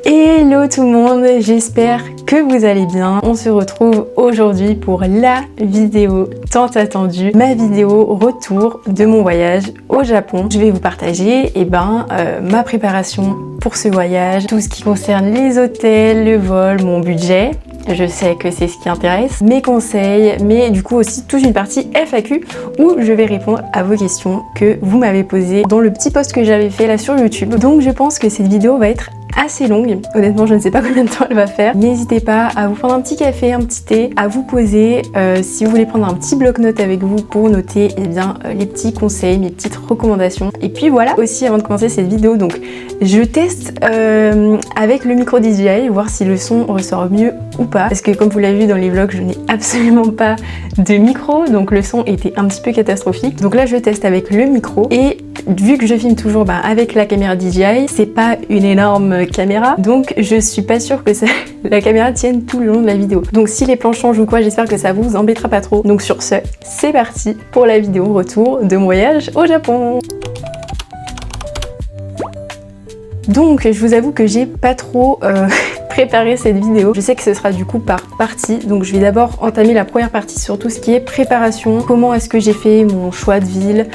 Hello tout le monde, j'espère que vous allez bien. On se retrouve aujourd'hui pour la vidéo tant attendue, ma vidéo retour de mon voyage au Japon. Je vais vous partager ma préparation pour ce voyage, tout ce qui concerne les hôtels, le vol, mon budget. Je sais que c'est ce qui intéresse, mes conseils, mais du coup aussi toute une partie FAQ où je vais répondre à vos questions que vous m'avez posées dans le petit post que j'avais fait là sur YouTube. Donc je pense que cette vidéo va être assez longue, honnêtement je ne sais pas combien de temps elle va faire. N'hésitez pas à vous prendre un petit café, un petit thé, à vous poser, si vous voulez prendre un petit bloc-notes avec vous pour noter les petits conseils, mes petites recommandations. Et puis voilà, aussi avant de commencer cette vidéo, donc je teste avec le micro DJI, voir si le son ressort mieux ou pas, parce que comme vous l'avez vu dans les vlogs, je n'ai absolument pas de micro, donc le son était un petit peu catastrophique. Donc là je teste avec le micro, et vu que je filme toujours avec la caméra DJI, c'est pas une énorme caméra, donc je suis pas sûre que la caméra tienne tout le long de la vidéo. Donc si les plans changent ou quoi, j'espère que ça vous embêtera pas trop. Donc sur ce, c'est parti pour la vidéo retour de mon voyage au Japon. Donc je vous avoue que j'ai pas trop préparer cette vidéo. Je sais que ce sera du coup par partie, donc je vais d'abord entamer la première partie sur tout ce qui est préparation, comment est-ce que j'ai fait mon choix de ville,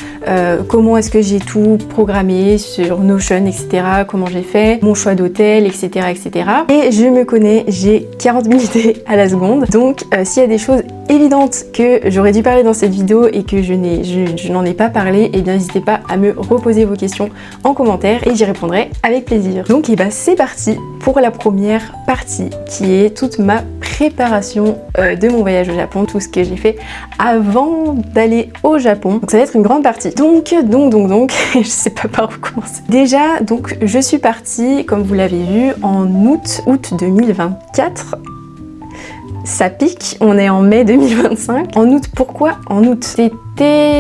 comment est-ce que j'ai tout programmé sur Notion, etc., comment j'ai fait mon choix d'hôtel, etc., etc. Et je me connais, j'ai 40 000 idées à la seconde, donc s'il y a des choses évidentes que j'aurais dû parler dans cette vidéo et que je n'en ai pas parlé, et bien n'hésitez pas à me reposer vos questions en commentaire et j'y répondrai avec plaisir. Donc c'est parti pour la première partie qui est toute ma préparation de mon voyage au Japon, tout ce que j'ai fait avant d'aller au Japon. Donc ça va être une grande partie. Donc, je sais pas par où commencer. Déjà, donc je suis partie, comme vous l'avez vu, en août 2024. Ça pique, on est en mai 2025. En août, pourquoi en août?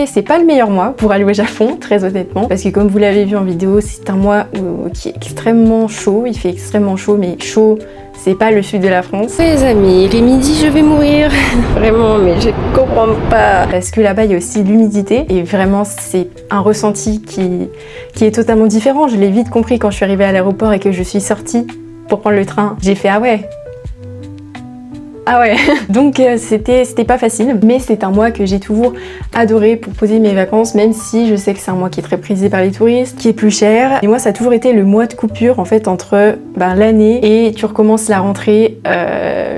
C'est pas le meilleur mois pour aller au Japon, très honnêtement, parce que comme vous l'avez vu en vidéo, c'est un mois qui est extrêmement chaud, il fait extrêmement chaud, mais chaud, c'est pas le sud de la France. Les amis, il est midi, je vais mourir. Vraiment, mais je comprends pas. Parce que là-bas, il y a aussi l'humidité, et vraiment, c'est un ressenti qui est totalement différent. Je l'ai vite compris quand je suis arrivée à l'aéroport et que je suis sortie pour prendre le train. J'ai fait, ah ouais, donc c'était pas facile, mais c'est un mois que j'ai toujours adoré pour poser mes vacances, même si je sais que c'est un mois qui est très prisé par les touristes, qui est plus cher. Et moi, ça a toujours été le mois de coupure en fait entre l'année et tu recommences la rentrée,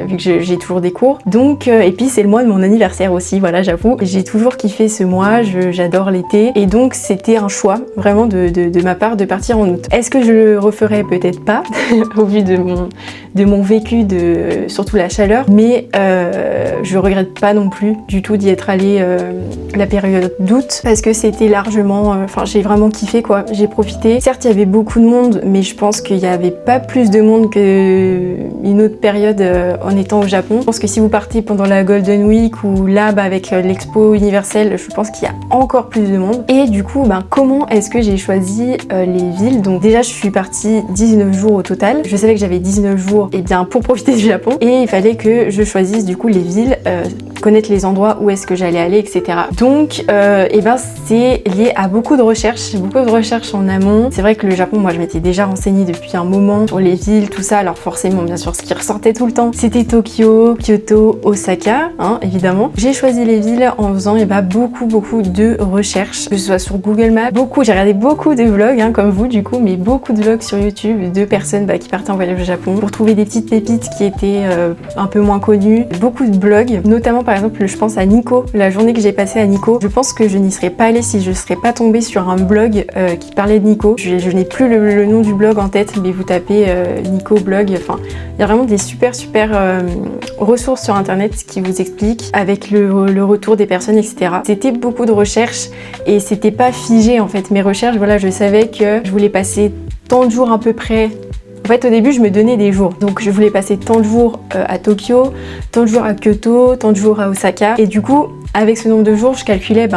vu que j'ai toujours des cours. Donc, et puis c'est le mois de mon anniversaire aussi, voilà, j'avoue. J'ai toujours kiffé ce mois, j'adore l'été, et donc c'était un choix vraiment de ma part de partir en août. Est-ce que je le referais? Peut-être pas, au vu de mon vécu, surtout la chaleur. Mais je regrette pas non plus du tout d'y être allée la période d'août, parce que c'était largement, j'ai vraiment kiffé quoi, j'ai profité. Certes il y avait beaucoup de monde, mais je pense qu'il n'y avait pas plus de monde qu'une autre période en étant au Japon. Je pense que si vous partez pendant la Golden Week ou là avec l'expo universelle, je pense qu'il y a encore plus de monde. Et du coup comment est-ce que j'ai choisi les villes? Donc déjà je suis partie 19 jours au total. Je savais que j'avais 19 jours pour profiter du Japon, et il fallait que je choisisse du coup les villes, connaître les endroits où est-ce que j'allais aller, etc. Donc c'est lié à beaucoup de recherches en amont. C'est vrai que le Japon, moi je m'étais déjà renseignée depuis un moment sur les villes, tout ça. Alors forcément, bien sûr, ce qui ressortait tout le temps, c'était Tokyo, Kyoto, Osaka, évidemment. J'ai choisi les villes en faisant beaucoup de recherches, que ce soit sur Google Maps. J'ai regardé beaucoup de vlogs, comme vous du coup, mais beaucoup de vlogs sur YouTube de personnes qui partaient en voyage au Japon pour trouver des petites pépites qui étaient un peu moins connues. Beaucoup de blogs, notamment par exemple je pense à Nikko, la journée que j'ai passée à Nikko. Je pense que je n'y serais pas allée si je ne serais pas tombée sur un blog qui parlait de Nikko. Je n'ai plus le nom du blog en tête, mais vous tapez Nikko blog, il y a vraiment des super ressources sur internet qui vous expliquent avec le retour des personnes, etc. C'était beaucoup de recherches et c'était pas figé en fait mes recherches. Voilà, je savais que je voulais passer tant de jours à peu près. En fait, au début, je me donnais des jours. Donc, je voulais passer tant de jours à Tokyo, tant de jours à Kyoto, tant de jours à Osaka. Et du coup, avec ce nombre de jours, je calculais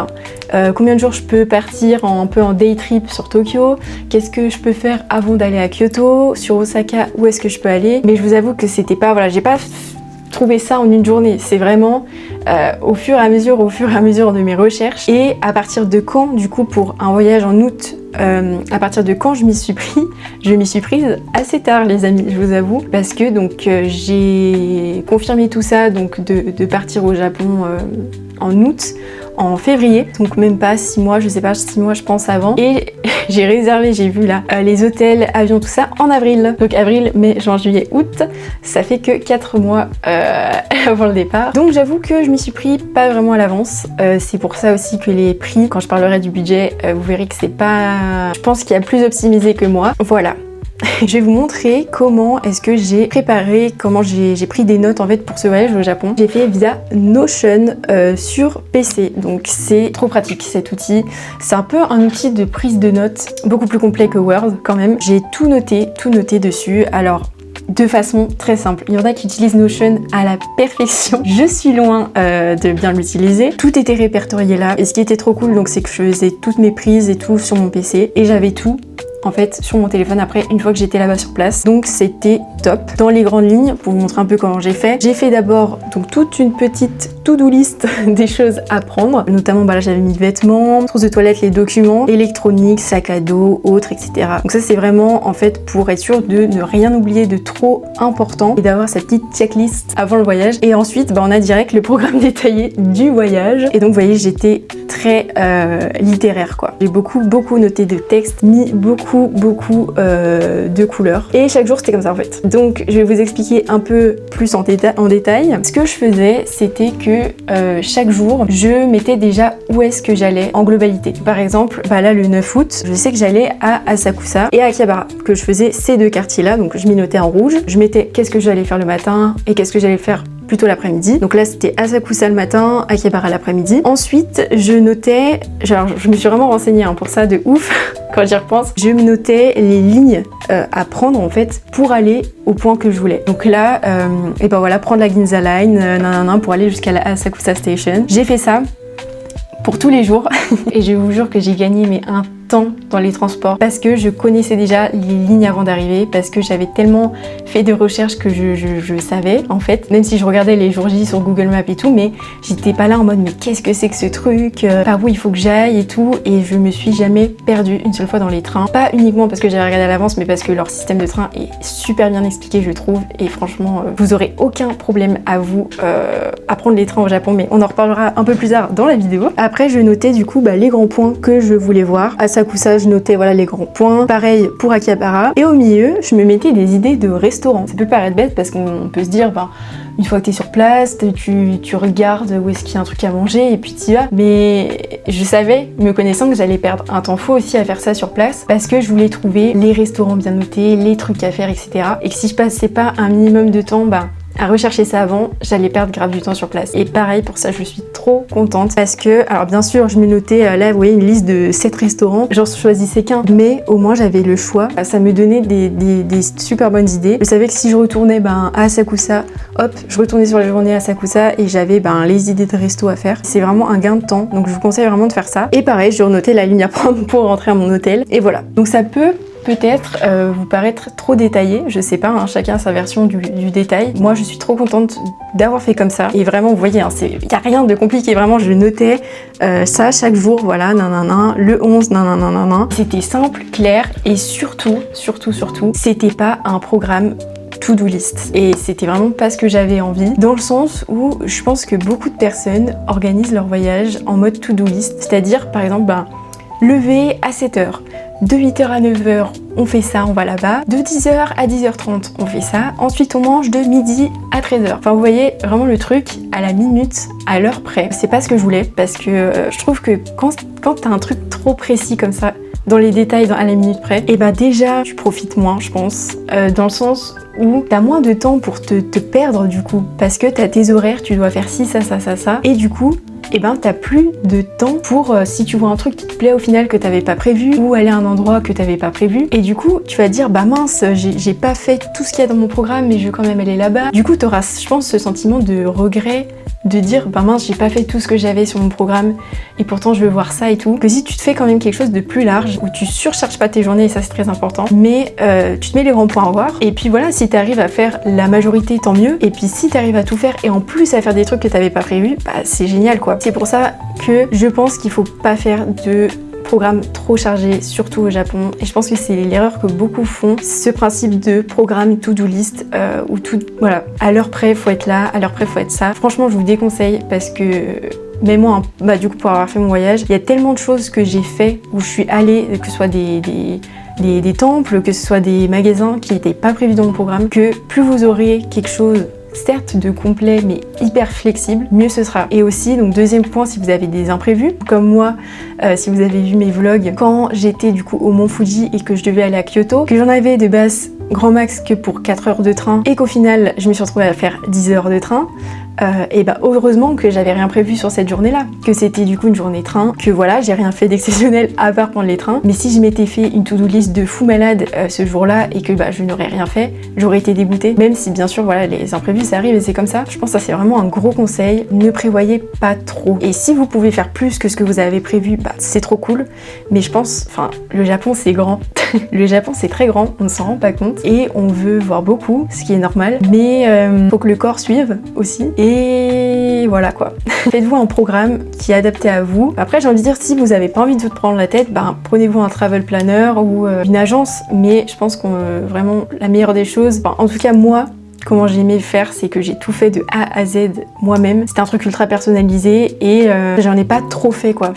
combien de jours je peux partir un peu en day trip sur Tokyo, qu'est-ce que je peux faire avant d'aller à Kyoto, sur Osaka, où est-ce que je peux aller. Mais je vous avoue que c'était pas, j'ai pas trouvé ça en une journée. C'est vraiment au fur et à mesure de mes recherches. Et à partir de quand, du coup, pour un voyage en août, à partir de quand je m'y suis prise assez tard, les amis, je vous avoue, parce que donc j'ai confirmé tout ça, donc de partir au Japon en août, en février, donc même pas 6 mois, je sais pas, 6 mois je pense avant, et j'ai réservé, j'ai vu là, les hôtels, avions, tout ça en avril. Donc avril, mai, juin, juillet, août, ça fait que 4 mois avant le départ. Donc j'avoue que je m'y suis pris pas vraiment à l'avance. C'est pour ça aussi que les prix, quand je parlerai du budget, vous verrez que c'est pas... Je pense qu'il y a plus optimisé que moi. Voilà. Je vais vous montrer comment est-ce que j'ai préparé, comment j'ai pris des notes en fait pour ce voyage au Japon. J'ai fait via Notion sur PC, donc c'est trop pratique cet outil. C'est un peu un outil de prise de notes, beaucoup plus complet que Word quand même. J'ai tout noté dessus. Alors, de façon très simple. Il y en a qui utilisent Notion à la perfection. Je suis loin de bien l'utiliser. Tout était répertorié là. Et ce qui était trop cool, donc, c'est que je faisais toutes mes prises et tout sur mon PC. Et j'avais tout en fait sur mon téléphone après une fois que j'étais là-bas sur place, donc c'était top. Dans les grandes lignes, pour vous montrer un peu comment j'ai fait d'abord donc toute une petite to-do list des choses à prendre, notamment bah là j'avais mis vêtements, trousse de toilette, les documents, électronique, sac à dos, autres, etc. Donc ça c'est vraiment en fait pour être sûr de ne rien oublier de trop important et d'avoir sa petite checklist avant le voyage. Et ensuite bah, on a direct le programme détaillé du voyage, et donc vous voyez j'étais très littéraire quoi. J'ai beaucoup noté de textes, mis beaucoup de couleurs, et chaque jour c'était comme ça en fait. Donc je vais vous expliquer un peu plus en détail. Ce que je faisais, c'était que chaque jour je mettais déjà où est-ce que j'allais en globalité. Par exemple bah là le 9 août je sais que j'allais à Asakusa et à Akihabara, que je faisais ces deux quartiers là, donc je m'y notais en rouge. Je mettais qu'est-ce que j'allais faire le matin et qu'est-ce que j'allais faire plutôt l'après-midi. Donc là c'était Asakusa le matin, Akihabara l'après-midi. Ensuite je notais, genre je me suis vraiment renseignée pour ça de ouf quand j'y repense. Je me notais les lignes à prendre en fait pour aller au point que je voulais. Donc là et ben voilà, prendre la Ginza Line pour aller jusqu'à la Asakusa Station. J'ai fait ça pour tous les jours et je vous jure que j'ai gagné un temps dans les transports parce que je connaissais déjà les lignes avant d'arriver, parce que j'avais tellement fait de recherches que je savais en fait, même si je regardais les jours J sur Google Maps et tout, mais j'étais pas là en mode mais qu'est-ce que c'est que ce truc, par où il faut que j'aille et tout, et je me suis jamais perdue une seule fois dans les trains. Pas uniquement parce que j'avais regardé à l'avance, mais parce que leur système de train est super bien expliqué je trouve, et franchement vous aurez aucun problème à prendre les trains au Japon, mais on en reparlera un peu plus tard dans la vidéo. Après je notais du coup les grands points que je voulais voir. À Asakusa, je notais voilà les grands points. Pareil pour Akihabara. Et au milieu, je me mettais des idées de restaurants. Ça peut paraître bête parce qu'on peut se dire, une fois que t'es sur place, tu regardes où est-ce qu'il y a un truc à manger et puis t'y vas. Mais je savais, me connaissant, que j'allais perdre un temps fou aussi à faire ça sur place parce que je voulais trouver les restaurants bien notés, les trucs à faire, etc. Et que si je passais pas un minimum de temps, à rechercher ça avant, j'allais perdre grave du temps sur place. Et pareil, pour ça, je suis trop contente parce que, alors bien sûr, je me notais là, vous voyez, une liste de 7 restaurants. J'en choisissais qu'un, mais au moins j'avais le choix. Ça me donnait des super bonnes idées. Je savais que si je retournais à Asakusa, hop, je retournais sur la journée à Asakusa et j'avais les idées de resto à faire. C'est vraiment un gain de temps, donc je vous conseille vraiment de faire ça. Et pareil, je renotais la ligne à prendre pour rentrer à mon hôtel. Et voilà. Donc ça peut peut-être vous paraître trop détaillé, je sais pas, chacun a sa version du détail. Moi je suis trop contente d'avoir fait comme ça, et vraiment vous voyez, il n'y a rien de compliqué, vraiment je notais ça chaque jour, voilà, le 11, C'était simple, clair, et surtout, c'était pas un programme to-do list. Et c'était vraiment pas ce que j'avais envie, dans le sens où je pense que beaucoup de personnes organisent leur voyage en mode to-do list, c'est-à-dire par exemple, lever à 7h, de 8h à 9h, on fait ça, on va là-bas. De 10h à 10h30, on fait ça. Ensuite, on mange de midi à 13h. Enfin, vous voyez, vraiment le truc à la minute, à l'heure près. C'est pas ce que je voulais, parce que je trouve que quand t'as un truc trop précis comme ça, dans les détails, à la minute près, et déjà, tu profites moins, je pense. Dans le sens où t'as moins de temps pour te perdre, du coup. Parce que t'as tes horaires, tu dois faire ci, ça. Et du coup, et ben t'as plus de temps pour si tu vois un truc qui te plaît au final que t'avais pas prévu, ou aller à un endroit que t'avais pas prévu, et du coup tu vas te dire bah mince, j'ai pas fait tout ce qu'il y a dans mon programme mais je veux quand même aller là-bas. Du coup t'auras, je pense, ce sentiment de regret, de dire bah mince, j'ai pas fait tout ce que j'avais sur mon programme et pourtant je veux voir ça et tout. Que si tu te fais quand même quelque chose de plus large, où tu surcharges pas tes journées, et ça c'est très important, mais tu te mets les grands points à voir, et puis voilà, si t'arrives à faire la majorité tant mieux, et puis si t'arrives à tout faire et en plus à faire des trucs que t'avais pas prévu, bah c'est génial quoi. C'est pour ça que je pense qu'il faut pas faire de programme trop chargé, surtout au Japon, et je pense que c'est l'erreur que beaucoup font, ce principe de programme to-do list où tout, voilà, à l'heure près faut être là, à l'heure près faut être ça. Franchement je vous déconseille, parce que même moi, bah du coup pour avoir fait mon voyage, il y a tellement de choses que j'ai fait où je suis allée, que ce soit des temples, que ce soit des magasins qui n'étaient pas prévus dans mon programme, que plus vous aurez quelque chose certes de complet mais hyper flexible, mieux ce sera. Et aussi, donc deuxième point, si vous avez des imprévus, comme moi, si vous avez vu mes vlogs, quand j'étais du coup au Mont Fuji et que je devais aller à Kyoto, que j'en avais de base grand max que pour 4 heures de train, et qu'au final je me suis retrouvée à faire 10 heures de train, et bah heureusement que j'avais rien prévu sur cette journée-là, que c'était du coup une journée train, que voilà, j'ai rien fait d'exceptionnel à part prendre les trains. Mais si je m'étais fait une to-do list de fou malade ce jour-là et que bah je n'aurais rien fait, j'aurais été dégoûtée. Même si bien sûr voilà, les imprévus ça arrive et c'est comme ça. Je pense que ça c'est vraiment un gros conseil, ne prévoyez pas trop. Et si vous pouvez faire plus que ce que vous avez prévu, bah c'est trop cool. Mais je pense, enfin le Japon c'est grand, le Japon c'est très grand, on ne s'en rend pas compte et on veut voir beaucoup, ce qui est normal. Mais faut que le corps suive aussi. Et voilà quoi. Faites-vous un programme qui est adapté à vous. Après j'ai envie de dire, si vous n'avez pas envie de vous prendre la tête, ben prenez-vous un travel planner ou une agence. Mais je pense qu'on vraiment la meilleure des choses, en tout cas moi, comment j'ai aimé faire, c'est que j'ai tout fait de A à Z moi-même. C'était un truc ultra personnalisé et j'en ai pas trop fait quoi.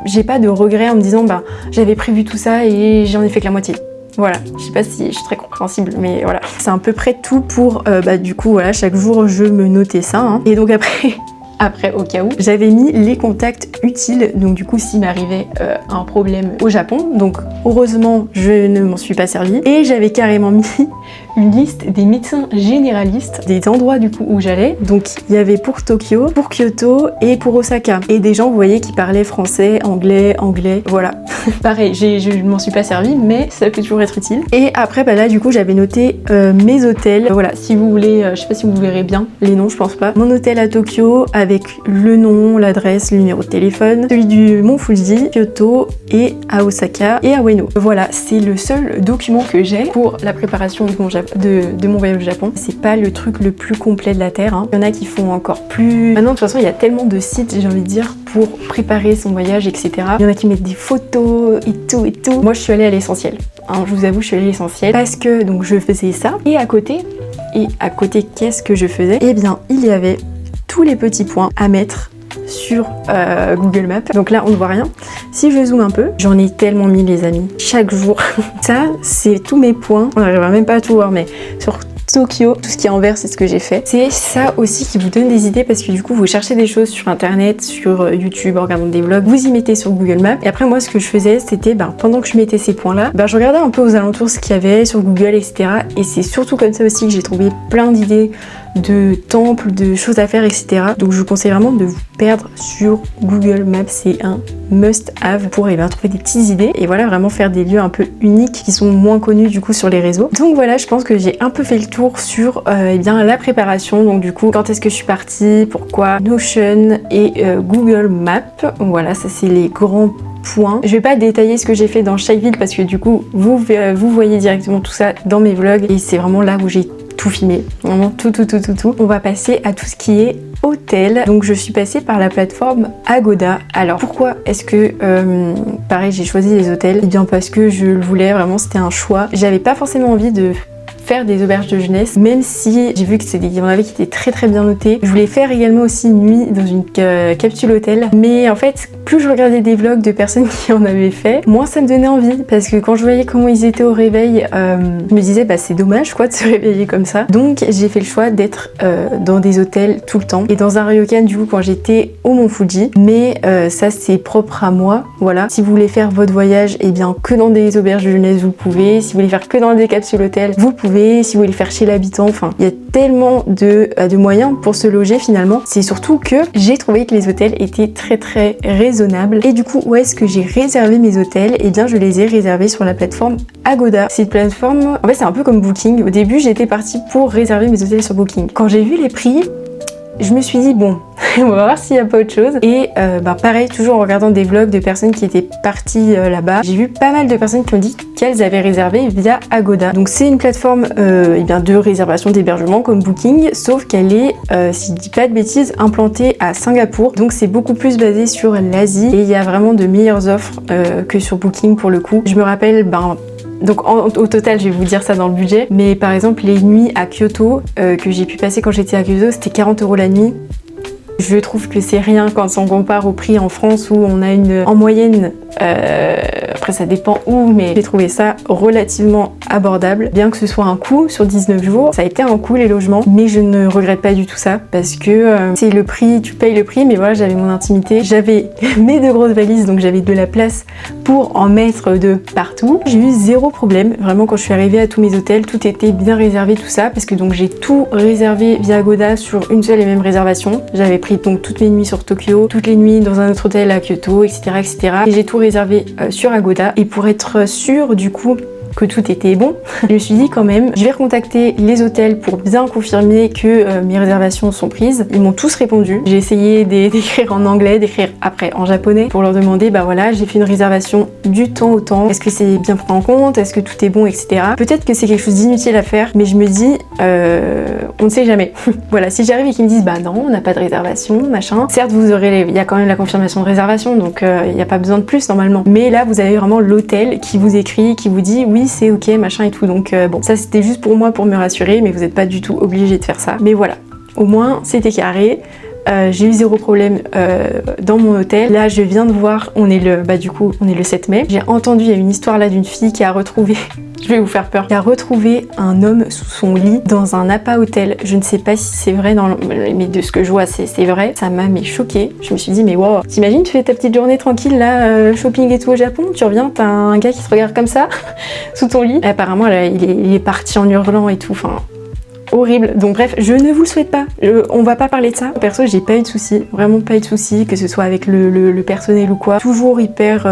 J'ai pas de regrets en me disant bah j'avais prévu tout ça et j'en ai fait que la moitié. Voilà, je sais pas si je suis très compréhensible, mais voilà. C'est à peu près tout pour, bah du coup, voilà, chaque jour je me notais ça. Hein. Et donc après, au cas où, j'avais mis les contacts utiles, donc du coup, s'il m'arrivait un problème au Japon. Donc heureusement, je ne m'en suis pas servie. Et j'avais carrément mis une liste des médecins généralistes, des endroits du coup où j'allais. Donc il y avait pour Tokyo, pour Kyoto et pour Osaka. Et des gens, vous voyez, qui parlaient français, anglais, voilà. Pareil, je m'en suis pas servie, mais ça peut toujours être utile. Et après, bah là, du coup, j'avais noté mes hôtels. Voilà, si vous voulez, je sais pas si vous verrez bien les noms, je pense pas. Mon hôtel à Tokyo avec le nom, l'adresse, le numéro de téléphone, celui du Mont Fuji, Kyoto et à Osaka et à Ueno. Voilà, c'est le seul document que j'ai pour la préparation de mon voyage au Japon. C'est pas le truc le plus complet de la Terre. Hein. Il y en a qui font encore plus. Maintenant, de toute façon, il y a tellement de sites, j'ai envie de dire, pour préparer son voyage, etc. Il y en a qui mettent des photos et tout et tout. Moi, je suis allée à l'essentiel. Hein, je vous avoue, je suis allée à l'essentiel parce que donc je faisais ça. Et à côté, qu'est-ce que je faisais? Eh bien, il y avait tous les petits points à mettre sur Google Maps. Donc là on ne voit rien. Si je zoome un peu, j'en ai tellement mis les amis. Chaque jour. Ça c'est tous mes points. On n'arrivera même pas à tout voir, mais sur Tokyo, tout ce qui est en vert, c'est ce que j'ai fait. C'est ça aussi qui vous donne des idées parce que du coup vous cherchez des choses sur internet, sur YouTube, en regardant des vlogs, vous y mettez sur Google Maps. Et après moi ce que je faisais c'était pendant que je mettais ces points là, je regardais un peu aux alentours ce qu'il y avait sur Google, etc. Et c'est surtout comme ça aussi que j'ai trouvé plein d'idées de temples, de choses à faire, etc. Donc je vous conseille vraiment de vous perdre sur Google Maps, c'est un must-have pour trouver des petites idées et voilà, vraiment faire des lieux un peu uniques qui sont moins connus du coup sur les réseaux. Donc voilà, je pense que j'ai un peu fait le tour sur la préparation. Donc du coup, quand est-ce que je suis partie, pourquoi, Notion et Google Maps. Voilà, ça c'est les grands points. Je vais pas détailler ce que j'ai fait dans chaque ville parce que du coup, vous voyez directement tout ça dans mes vlogs et c'est vraiment là où j'ai tout filmé, vraiment tout. On va passer à tout ce qui est hôtel. Donc je suis passée par la plateforme Agoda. Alors pourquoi est-ce que pareil j'ai choisi les hôtels? Eh bien parce que je le voulais, vraiment c'était un choix. J'avais pas forcément envie de faire des auberges de jeunesse, même si j'ai vu que il y en avait qui étaient très bien notés. Je voulais faire également aussi une nuit dans une capsule hôtel, mais en fait plus je regardais des vlogs de personnes qui en avaient fait, moins ça me donnait envie, parce que quand je voyais comment ils étaient au réveil, je me disais c'est dommage quoi de se réveiller comme ça. Donc j'ai fait le choix d'être dans des hôtels tout le temps, et dans un ryokan du coup quand j'étais au Mont Fuji, mais ça c'est propre à moi, voilà. Si vous voulez faire votre voyage, et bien que dans des auberges de jeunesse vous pouvez, si vous voulez faire que dans des capsules hôtels, vous pouvez, si vous voulez faire chez l'habitant, enfin il y a tellement de moyens pour se loger finalement. C'est surtout que j'ai trouvé que les hôtels étaient très raisonnables. Et du coup, où est-ce que j'ai réservé mes hôtels? Et bien je les ai réservés sur la plateforme Agoda. C'est une plateforme, en fait c'est un peu comme Booking. Au début j'étais partie pour réserver mes hôtels sur Booking. Quand j'ai vu les prix, je me suis dit bon, on va voir s'il n'y a pas autre chose. Et pareil, toujours en regardant des vlogs de personnes qui étaient parties là-bas, j'ai vu pas mal de personnes qui ont dit qu'elles avaient réservé via Agoda. Donc c'est une plateforme de réservation d'hébergement comme Booking, sauf qu'elle est, si je dis pas de bêtises, implantée à Singapour. Donc c'est beaucoup plus basé sur l'Asie et il y a vraiment de meilleures offres que sur Booking pour le coup. Je me rappelle, donc au total, je vais vous dire ça dans le budget, mais par exemple les nuits à Kyoto que j'ai pu passer quand j'étais à Kyoto, c'était 40 € la nuit. Je trouve que c'est rien quand on compare au prix en France où on a en moyenne, après ça dépend où, mais j'ai trouvé ça relativement abordable. Bien que ce soit un coût sur 19 jours, ça a été un coût les logements, mais je ne regrette pas du tout ça parce que c'est le prix, tu payes le prix, mais voilà, j'avais mon intimité, j'avais mes 2 grosses valises, donc j'avais de la place pour en mettre de partout. J'ai eu 0 problème, vraiment quand je suis arrivée à tous mes hôtels, tout était bien réservé, tout ça, parce que donc j'ai tout réservé via Agoda sur une seule et même réservation. J'avais pris donc toutes mes nuits sur Tokyo, toutes les nuits dans un autre hôtel à Kyoto, etc. Et j'ai tout réservé sur Agoda. Et pour être sûre du coup que tout était bon, je me suis dit quand même, je vais recontacter les hôtels pour bien confirmer que mes réservations sont prises. Ils m'ont tous répondu. J'ai essayé d'écrire en anglais, d'écrire après en japonais pour leur demander, voilà, j'ai fait une réservation du temps au temps. Est-ce que c'est bien pris en compte? Est-ce que tout est bon, etc. Peut-être que c'est quelque chose d'inutile à faire, mais je me dis, on ne sait jamais. Voilà, si j'arrive et qu'ils me disent, non, on n'a pas de réservation, machin. Certes, il y a quand même la confirmation de réservation, donc il n'y a pas besoin de plus normalement. Mais là, vous avez vraiment l'hôtel qui vous écrit, qui vous dit, oui, c'est ok, machin et tout. Donc bon, ça c'était juste pour moi, pour me rassurer, mais vous n'êtes pas du tout obligé de faire ça. Mais voilà, au moins c'était carré. J'ai eu 0 problème dans mon hôtel. Là je viens de voir, on est le 7 mai. J'ai entendu, il y a une histoire là d'une fille qui a retrouvé, je vais vous faire peur, qui a retrouvé un homme sous son lit dans un appart hôtel. Je ne sais pas si c'est vrai, mais de ce que je vois c'est vrai. Ça m'a choquée. Je me suis dit mais wow, t'imagines, tu fais ta petite journée tranquille là, shopping et tout au Japon, tu reviens, t'as un gars qui te regarde comme ça sous ton lit. Et apparemment là, il est parti en hurlant et tout, enfin horrible. Donc bref, je ne vous le souhaite pas. On va pas parler de ça. Perso, j'ai pas eu de soucis, vraiment pas eu de soucis, que ce soit avec le personnel ou quoi. Toujours hyper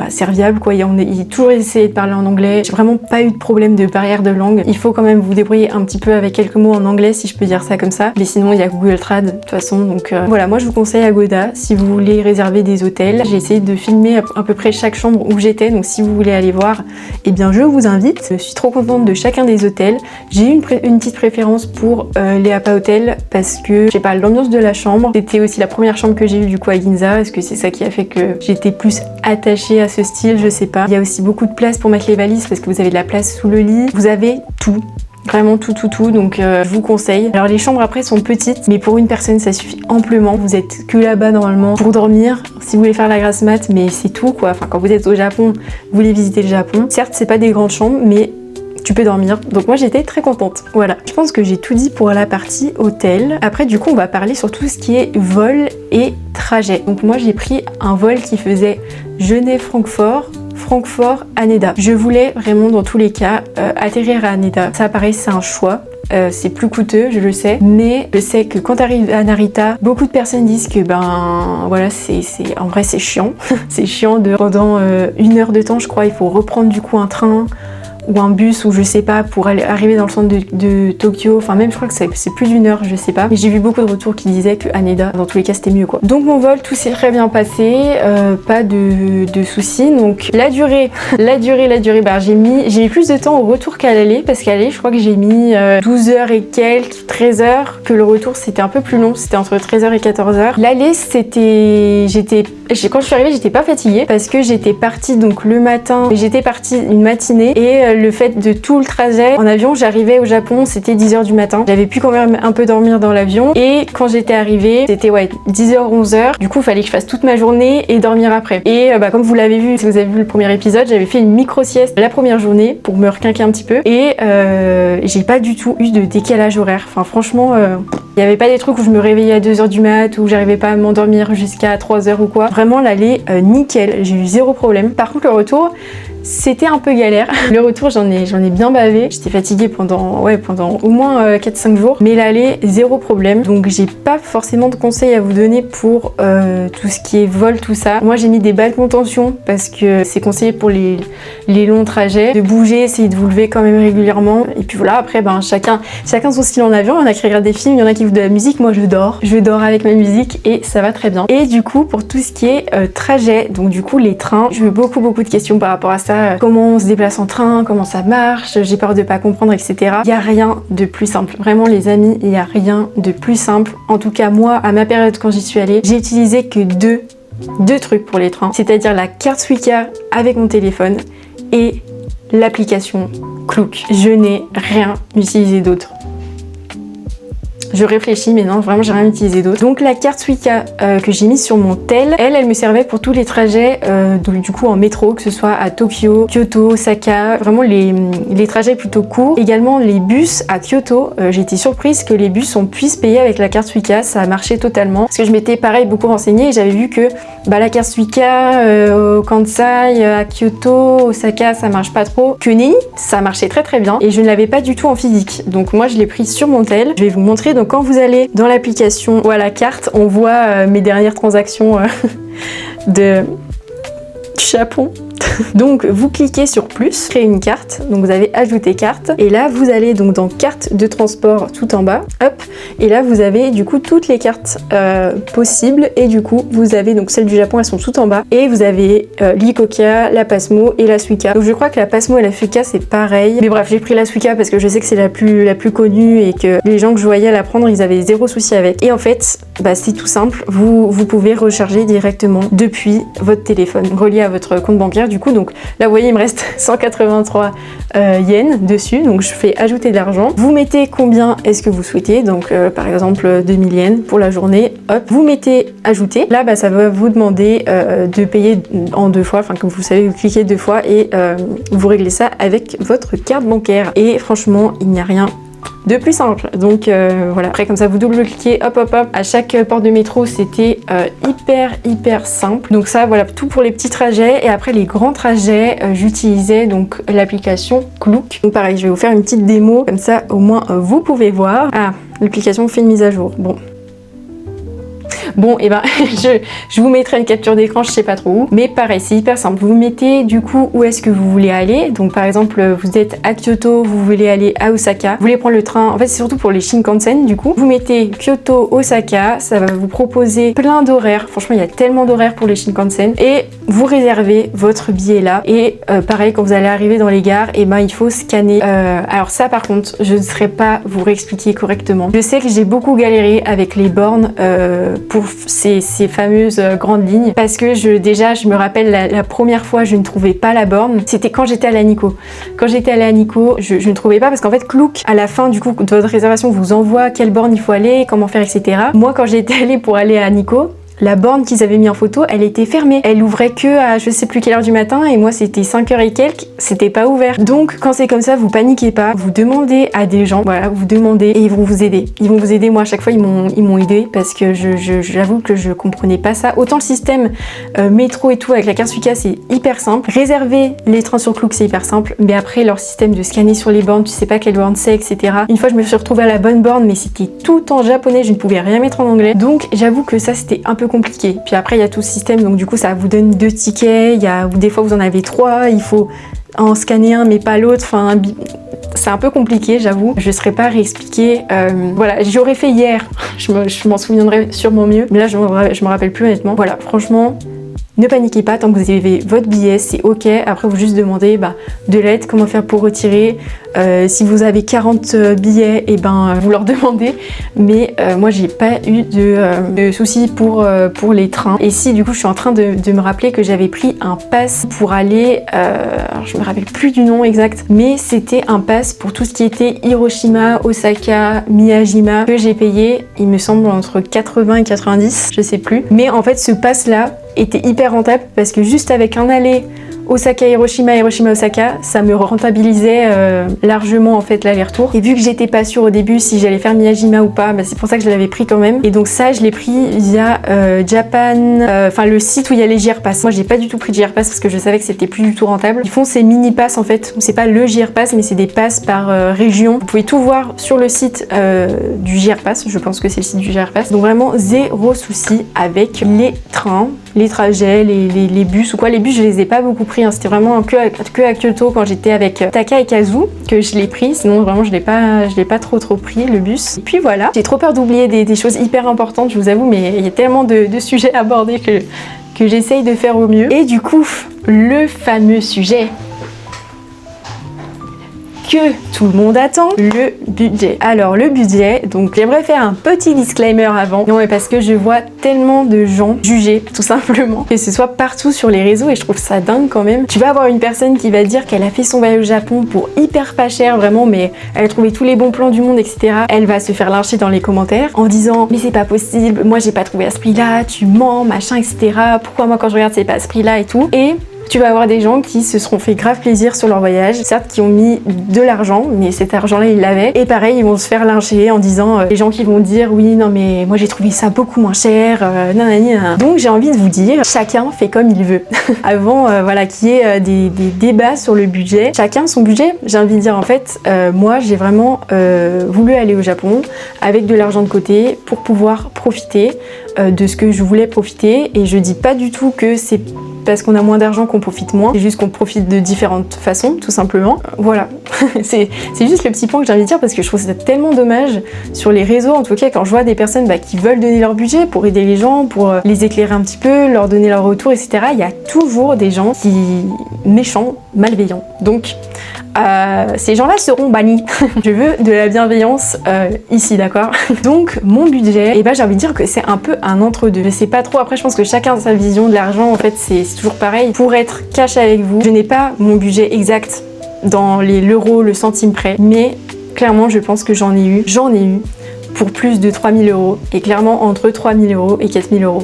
serviable quoi. Il a toujours essayé de parler en anglais. J'ai vraiment pas eu de problème de barrière de langue. Il faut quand même vous débrouiller un petit peu avec quelques mots en anglais si je peux dire ça comme ça. Mais sinon, il y a Google Trad de toute façon. Donc voilà, moi je vous conseille Agoda si vous voulez réserver des hôtels. J'ai essayé de filmer à peu près chaque chambre où j'étais. Donc si vous voulez aller voir, eh bien je vous invite. Je suis trop contente de chacun des hôtels. J'ai eu une petite préférence pour les APA Hotels parce que, je sais pas, l'ambiance de la chambre, c'était aussi la première chambre que j'ai eue du coup à Ginza. Est-ce que c'est ça qui a fait que j'étais plus attachée à ce style? Je sais pas. Il y a aussi beaucoup de place pour mettre les valises parce que vous avez de la place sous le lit. Vous avez tout. Vraiment tout, donc je vous conseille. Alors les chambres après sont petites, mais pour une personne ça suffit amplement. Vous êtes que là-bas normalement pour dormir, si vous voulez faire la grasse mat, mais c'est tout quoi. Enfin quand vous êtes au Japon, vous voulez visiter le Japon. Certes c'est pas des grandes chambres, mais tu peux dormir. Donc moi j'étais très contente. Voilà. Je pense que j'ai tout dit pour la partie hôtel. Après du coup on va parler sur tout ce qui est vol et trajet. Donc moi j'ai pris un vol qui faisait Genève-Francfort, Francfort-Haneda. Je voulais vraiment dans tous les cas atterrir à Haneda. Ça pareil c'est un choix. C'est plus coûteux, je le sais, mais je sais que quand tu arrives à Narita, beaucoup de personnes disent que voilà, en vrai c'est chiant. C'est chiant pendant 1 heure de temps, je crois, il faut reprendre du coup un train ou un bus ou je sais pas pour arriver dans le centre de Tokyo, enfin même je crois que c'est plus d'1 heure, je sais pas, mais j'ai vu beaucoup de retours qui disaient que Haneda dans tous les cas c'était mieux quoi. Donc mon vol tout s'est très bien passé, pas de soucis. Donc la durée, j'ai mis plus de temps au retour qu'à l'aller parce qu'à l'aller je crois que j'ai mis 12 heures et quelques, 13 heures, que le retour c'était un peu plus long, c'était entre 13 heures et 14 heures. L'aller quand je suis arrivée j'étais pas fatiguée parce que j'étais partie donc le matin, j'étais partie une matinée et le fait de tout le trajet en avion, j'arrivais au Japon, c'était 10h du matin. J'avais pu quand même un peu dormir dans l'avion et quand j'étais arrivée, c'était 10h, 11h. Du coup, il fallait que je fasse toute ma journée et dormir après. Et comme vous l'avez vu, si vous avez vu le premier épisode, j'avais fait une micro-sieste la première journée pour me requinquer un petit peu et j'ai pas du tout eu de décalage horaire. Enfin, franchement, il y avait pas des trucs où je me réveillais à 2h du mat, où j'arrivais pas à m'endormir jusqu'à 3h ou quoi. Vraiment, l'aller, nickel. J'ai eu 0 problème. Par contre, le retour, c'était un peu galère. Le retour, j'en ai bien bavé. J'étais fatiguée pendant au moins 4-5 jours. Mais l'aller, zéro problème. Donc j'ai pas forcément de conseils à vous donner pour tout ce qui est vol, tout ça. Moi j'ai mis des balles contention parce que c'est conseillé pour les longs trajets. De bouger, essayer de vous lever quand même régulièrement. Et puis voilà, après chacun son style en avion. Il y en a qui regardent des films, il y en a qui écoutent de la musique. Moi je dors avec ma musique et ça va très bien. Et du coup pour tout ce qui est trajet, donc du coup les trains, j'ai eu beaucoup de questions par rapport à ça. Comment on se déplace en train, comment ça marche, j'ai peur de pas comprendre, etc. Il n'y a rien de plus simple. Vraiment les amis, il n'y a rien de plus simple. En tout cas moi, à ma période quand j'y suis allée, j'ai utilisé que deux trucs pour les trains. C'est-à-dire la carte Suica avec mon téléphone et l'application Klook. Je n'ai rien utilisé d'autre. Je réfléchis, mais non, vraiment, j'ai rien utilisé d'autre. Donc la carte Suica que j'ai mise sur mon tel, elle me servait pour tous les trajets, donc du coup en métro, que ce soit à Tokyo, Kyoto, Osaka, vraiment les trajets plutôt courts. Également les bus à Kyoto, j'ai été surprise que les bus on puisse payer avec la carte Suica, ça a marché totalement. Parce que je m'étais pareil beaucoup renseignée et j'avais vu que la carte Suica au Kansai, à Kyoto, Osaka, ça marche pas trop. Que nenni, ça marchait très bien et je ne l'avais pas du tout en physique. Donc moi je l'ai pris sur mon tel. Je vais vous montrer. Donc quand vous allez dans l'application ou à la carte, on voit mes dernières transactions du Japon. Donc vous cliquez sur plus, créer une carte, donc vous avez ajouté carte et là vous allez donc dans carte de transport tout en bas, hop, et là vous avez du coup toutes les cartes possibles et du coup vous avez donc celles du Japon, elles sont tout en bas et vous avez l'Ikokia, la Pasmo et la Suica. Donc je crois que la Pasmo et la Suica c'est pareil, mais bref j'ai pris la Suica parce que je sais que c'est la plus connue et que les gens que je voyais la prendre ils avaient zéro souci avec. Et en fait c'est tout simple, vous pouvez recharger directement depuis votre téléphone relié à votre compte bancaire. Du coup donc là vous voyez il me reste 183 yens dessus, donc je fais ajouter de l'argent. Vous mettez combien est-ce que vous souhaitez, donc par exemple 2000 yens pour la journée, hop, vous mettez ajouter. Là ça va vous demander de payer en 2 fois, enfin comme vous savez vous cliquez 2 fois et vous réglez ça avec votre carte bancaire et franchement il n'y a rien de plus simple. Donc voilà, après comme ça vous double-cliquez, hop, à chaque porte de métro c'était hyper simple. Donc ça voilà, tout pour les petits trajets. Et après les grands trajets, j'utilisais donc l'application Klook. Donc pareil, je vais vous faire une petite démo, comme ça au moins vous pouvez voir. Ah, l'application fait une mise à jour. Bon, et je vous mettrai une capture d'écran, je sais pas trop où, mais pareil, c'est hyper simple. Vous mettez du coup où est-ce que vous voulez aller. Donc par exemple, vous êtes à Kyoto, vous voulez aller à Osaka, vous voulez prendre le train. En fait, c'est surtout pour les Shinkansen du coup. Vous mettez Kyoto, Osaka, ça va vous proposer plein d'horaires. Franchement, il y a tellement d'horaires pour les Shinkansen et vous réservez votre billet là. Et pareil, quand vous allez arriver dans les gares, il faut scanner. Alors ça, par contre, je ne saurais pas vous réexpliquer correctement. Je sais que j'ai beaucoup galéré avec les bornes pour ces fameuses grandes lignes parce que je me rappelle la première fois je ne trouvais pas la borne, c'était quand j'étais à la Nikko. Quand j'étais allée à Nikko, je ne trouvais pas parce qu'en fait Klook à la fin du coup de votre réservation vous envoie quelle borne il faut aller, comment faire, etc. Moi quand j'étais allée pour aller à Nikko, la borne qu'ils avaient mis en photo, elle était fermée. Elle ouvrait que à je sais plus quelle heure du matin et moi c'était 5h et quelques, c'était pas ouvert. Donc quand c'est comme ça, vous paniquez pas, vous demandez à des gens, voilà, vous demandez et ils vont vous aider. Ils vont vous aider, moi à chaque fois ils m'ont aidé parce que j'avoue que je comprenais pas ça. Autant le système métro et tout avec la carte Suica c'est hyper simple. Réserver les trains sur Klook c'est hyper simple, mais après leur système de scanner sur les bornes, tu sais pas quelle borne c'est, etc. Une fois je me suis retrouvée à la bonne borne mais c'était tout en japonais, je ne pouvais rien mettre en anglais. Donc j'avoue que ça c'était un peu compliqué. Puis après il y a tout le système, donc du coup ça vous donne 2 tickets, des fois vous en avez 3, il faut en scanner un mais pas l'autre, enfin c'est un peu compliqué j'avoue, je ne saurais pas réexpliquer. Voilà, j'aurais fait hier, je m'en souviendrai sûrement mieux, mais là je me rappelle plus honnêtement. Voilà, franchement ne paniquez pas, tant que vous avez votre billet c'est ok. Après vous juste demandez de l'aide, comment faire pour retirer. Si vous avez 40 billets, et vous leur demandez. Mais moi j'ai pas eu de soucis pour les trains. Et si du coup je suis en train de me rappeler que j'avais pris un pass pour aller, alors je me rappelle plus du nom exact, mais c'était un pass pour tout ce qui était Hiroshima, Osaka, Miyajima, que j'ai payé, il me semble entre 80 et 90, je sais plus. Mais en fait ce pass là était hyper rentable parce que juste avec un aller Osaka, Hiroshima, Hiroshima, Osaka, ça me rentabilisait largement en fait l'aller-retour. Et vu que j'étais pas sûre au début si j'allais faire Miyajima ou pas, bah, c'est pour ça que je l'avais pris quand même. Et donc ça, je l'ai pris via Japan, enfin le site où il y a les JR Pass. Moi, j'ai pas du tout pris de JR Pass parce que je savais que c'était plus du tout rentable. Ils font ces mini passes en fait. C'est pas le JR Pass, mais c'est des passes par région. Vous pouvez tout voir sur le site du JR Pass. Je pense que c'est le site du JR Pass. Donc vraiment zéro souci avec les trains, les trajets, les bus ou quoi. Les bus, je les ai pas beaucoup pris, hein. C'était vraiment que à Kyoto quand j'étais avec Taka et Kazu que je l'ai pris. Sinon vraiment je l'ai pas trop pris le bus. Et puis voilà, j'ai trop peur d'oublier des choses hyper importantes, je vous avoue, mais il y a tellement de sujets abordés que j'essaye de faire au mieux. Et du coup, le fameux sujet que tout le monde attend, le budget. Alors le budget, donc j'aimerais faire un petit disclaimer avant. Non mais parce que je vois tellement de gens juger tout simplement, que ce soit partout sur les réseaux et je trouve ça dingue quand même. Tu vas avoir une personne qui va dire qu'elle a fait son voyage au Japon pour hyper pas cher vraiment, mais elle a trouvé tous les bons plans du monde, etc. Elle va se faire lyncher dans les commentaires en disant mais c'est pas possible, moi j'ai pas trouvé à ce prix là, tu mens, machin, etc. Pourquoi moi quand je regarde c'est pas à ce prix là et tout. Et tu vas avoir des gens qui se seront fait grave plaisir sur leur voyage, certes qui ont mis de l'argent, mais cet argent-là ils l'avaient. Et pareil, ils vont se faire lyncher en disant les gens qui vont dire oui non mais moi j'ai trouvé ça beaucoup moins cher, nanani. Donc j'ai envie de vous dire, chacun fait comme il veut. Avant voilà qu'il y ait des débats sur le budget, chacun son budget. J'ai envie de dire en fait, moi j'ai vraiment voulu aller au Japon avec de l'argent de côté pour pouvoir profiter de ce que je voulais profiter. Et je dis pas du tout que c'est parce qu'on a moins d'argent qu'on profite moins, c'est juste qu'on profite de différentes façons, tout simplement. Voilà, c'est juste le petit point que j'ai envie de dire parce que je trouve ça tellement dommage sur les réseaux, en tout cas quand je vois des personnes qui veulent donner leur budget pour aider les gens, pour les éclairer un petit peu, leur donner leur retour, etc. Il y a toujours des gens qui méchants, malveillants. Donc ces gens-là seront bannis. Je veux de la bienveillance ici, d'accord? Donc mon budget, et ben j'ai envie de dire que c'est un peu un entre-deux. Je sais pas trop, après je pense que chacun a sa vision de l'argent, en fait c'est toujours pareil. Pour être cash avec vous, je n'ai pas mon budget exact dans l'euro, le centime près, mais clairement je pense que j'en ai eu pour plus de 3000 €, et clairement entre 3000 € et 4000 €.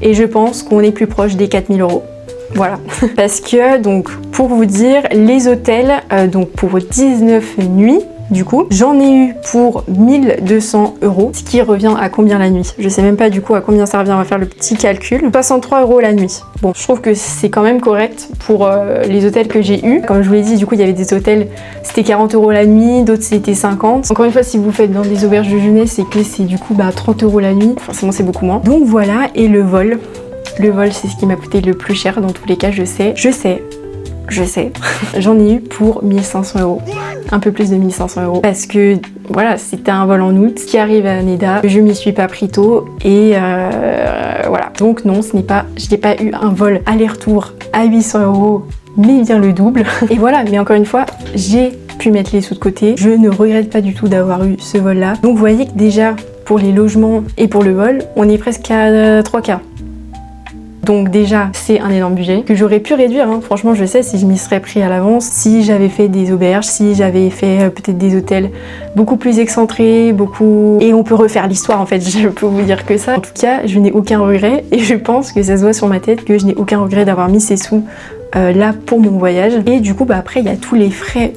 Et je pense qu'on est plus proche des 4000 €. Voilà, parce que donc pour vous dire, les hôtels, donc pour 19 nuits, du coup, j'en ai eu pour 1200 €, ce qui revient à combien la nuit? Je sais même pas du coup à combien ça revient, on va faire le petit calcul. 63 € la nuit. Bon, je trouve que c'est quand même correct pour les hôtels que j'ai eu. Comme je vous l'ai dit, du coup, il y avait des hôtels, c'était 40 € la nuit, d'autres c'était 50. Encore une fois, si vous faites dans des auberges de jeunesse, c'est que c'est du coup 30 € la nuit. Forcément, c'est beaucoup moins. Donc voilà, et le vol. Le vol, c'est ce qui m'a coûté le plus cher dans tous les cas, je sais. J'en ai eu pour 1500 €. Un peu plus de 1500 €. Parce que, voilà, c'était un vol en août qui arrive à Haneda. Je m'y suis pas pris tôt. Et voilà. Donc non, je n'ai pas eu un vol aller-retour à 800 €, mais bien le double. Et voilà, mais encore une fois, j'ai pu mettre les sous de côté. Je ne regrette pas du tout d'avoir eu ce vol-là. Donc vous voyez que déjà, pour les logements et pour le vol, on est presque à 3K. Donc déjà, c'est un énorme budget que j'aurais pu réduire, hein. Franchement, je sais, si je m'y serais pris à l'avance, si j'avais fait des auberges, si j'avais fait peut-être des hôtels beaucoup plus excentrés, Et on peut refaire l'histoire, en fait, je peux vous dire que ça. En tout cas, je n'ai aucun regret et je pense que ça se voit sur ma tête que je n'ai aucun regret d'avoir mis ces sous là pour mon voyage. Et du coup, après, il y a tous les frais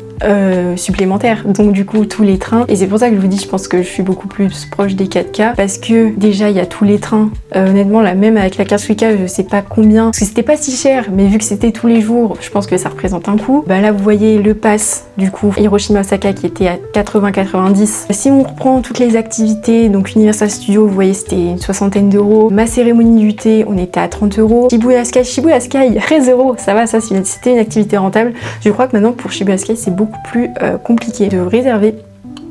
supplémentaires, donc du coup tous les trains, et c'est pour ça que je vous dis, je pense que je suis beaucoup plus proche des 4K, parce que déjà il y a tous les trains, honnêtement là même avec la carte Suica je sais pas combien, parce que c'était pas si cher, mais vu que c'était tous les jours, je pense que ça représente un coût. Là vous voyez le pass du coup Hiroshima Osaka qui était à 80-90. Si on reprend toutes les activités, donc Universal Studios, vous voyez c'était une 60aine d'euros, ma cérémonie du thé on était à 30 €, Shibuya Sky 13 €, ça va, ça c'était une activité rentable. Je crois que maintenant pour Shibuya Sky c'est beaucoup plus compliqué de réserver,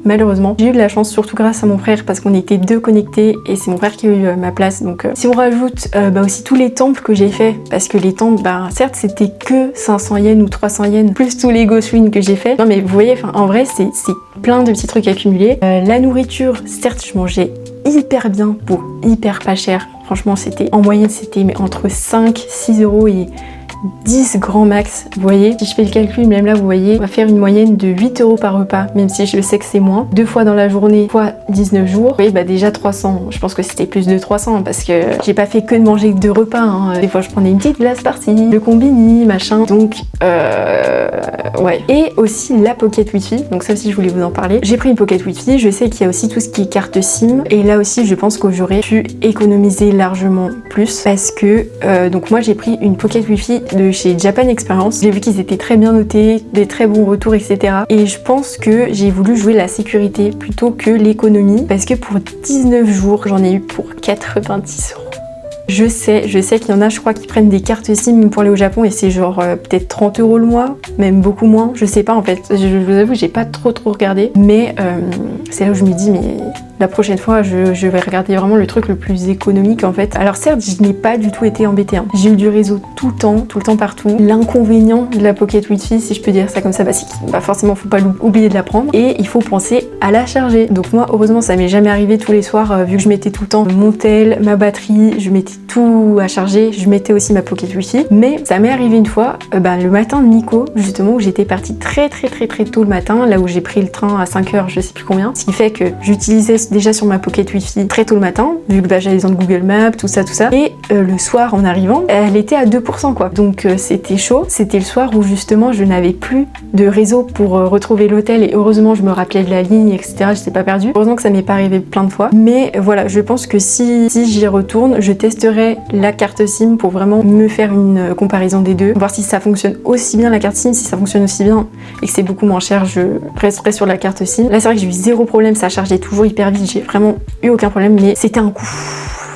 malheureusement. J'ai eu de la chance, surtout grâce à mon frère, parce qu'on était deux connectés et c'est mon frère qui a eu ma place. Donc si on rajoute aussi tous les temples que j'ai fait, parce que les temples, certes c'était que 500 yens ou 300 yens, plus tous les Goswin que j'ai fait. Non mais vous voyez, en vrai c'est plein de petits trucs accumulés. La nourriture, certes je mangeais hyper bien pour hyper pas cher. Franchement c'était, en moyenne c'était entre 5-6 € et 10 grand max, vous voyez. Si je fais le calcul, même là, vous voyez, on va faire une moyenne de 8 € par repas, même si je sais que c'est moins. 2 fois dans la journée, fois 19 jours. Vous voyez, bah déjà 300. Je pense que c'était plus de 300 parce que j'ai pas fait que de manger 2 repas. Hein. Des fois, je prenais une petite glace par-ci, le combini, machin. Donc, ouais. Et aussi la pocket Wi-Fi. Donc ça aussi, je voulais vous en parler. J'ai pris une pocket Wi-Fi. Je sais qu'il y a aussi tout ce qui est carte SIM. Et là aussi, je pense que j'aurais pu économiser largement plus parce que, donc moi, j'ai pris une pocket Wi-Fi de chez Japan Experience. J'ai vu qu'ils étaient très bien notés, des très bons retours, etc. Et je pense que j'ai voulu jouer la sécurité plutôt que l'économie parce que pour 19 jours, j'en ai eu pour 90 €. Je sais qu'il y en a, je crois, qui prennent des cartes SIM pour aller au Japon et c'est genre peut-être 30 € le mois, même beaucoup moins. Je sais pas en fait, je vous avoue, j'ai pas trop regardé, mais c'est là où je me dis, mais la prochaine fois, je vais regarder vraiment le truc le plus économique en fait. Alors certes, je n'ai pas du tout été embêtée. Hein. J'ai eu du réseau tout le temps partout. L'inconvénient de la pocket Wi-Fi, si je peux dire ça comme ça, bah, c'est qu'il forcément, faut pas oublier de la prendre et il faut penser à la charger. Donc moi, heureusement, ça m'est jamais arrivé tous les soirs, vu que je mettais tout le temps mon tel, ma batterie, je mettais tout à charger, je mettais aussi ma pocket Wi-Fi. Mais ça m'est arrivé une fois, le matin de Nico, justement, où j'étais partie très tôt le matin, là où j'ai pris le train à 5 h, je sais plus combien. Ce qui fait que j'utilisais déjà sur ma pocket Wi-Fi très tôt le matin, vu que j'allais dans le Google Maps, tout ça. Et le soir, en arrivant, elle était à 2% quoi. Donc c'était chaud. C'était le soir où justement je n'avais plus de réseau pour retrouver l'hôtel et heureusement je me rappelais de la ligne, etc. Je n'étais pas perdue. Heureusement que ça m'est pas arrivé plein de fois. Mais voilà, je pense que si j'y retourne, je testerai la carte SIM pour vraiment me faire une comparaison des deux, voir si ça fonctionne aussi bien la carte SIM, si ça fonctionne aussi bien et que c'est beaucoup moins cher, je resterai sur la carte SIM. Là c'est vrai que j'ai eu 0 problème, ça chargeait toujours hyper vite, j'ai vraiment eu aucun problème, mais c'était un coup.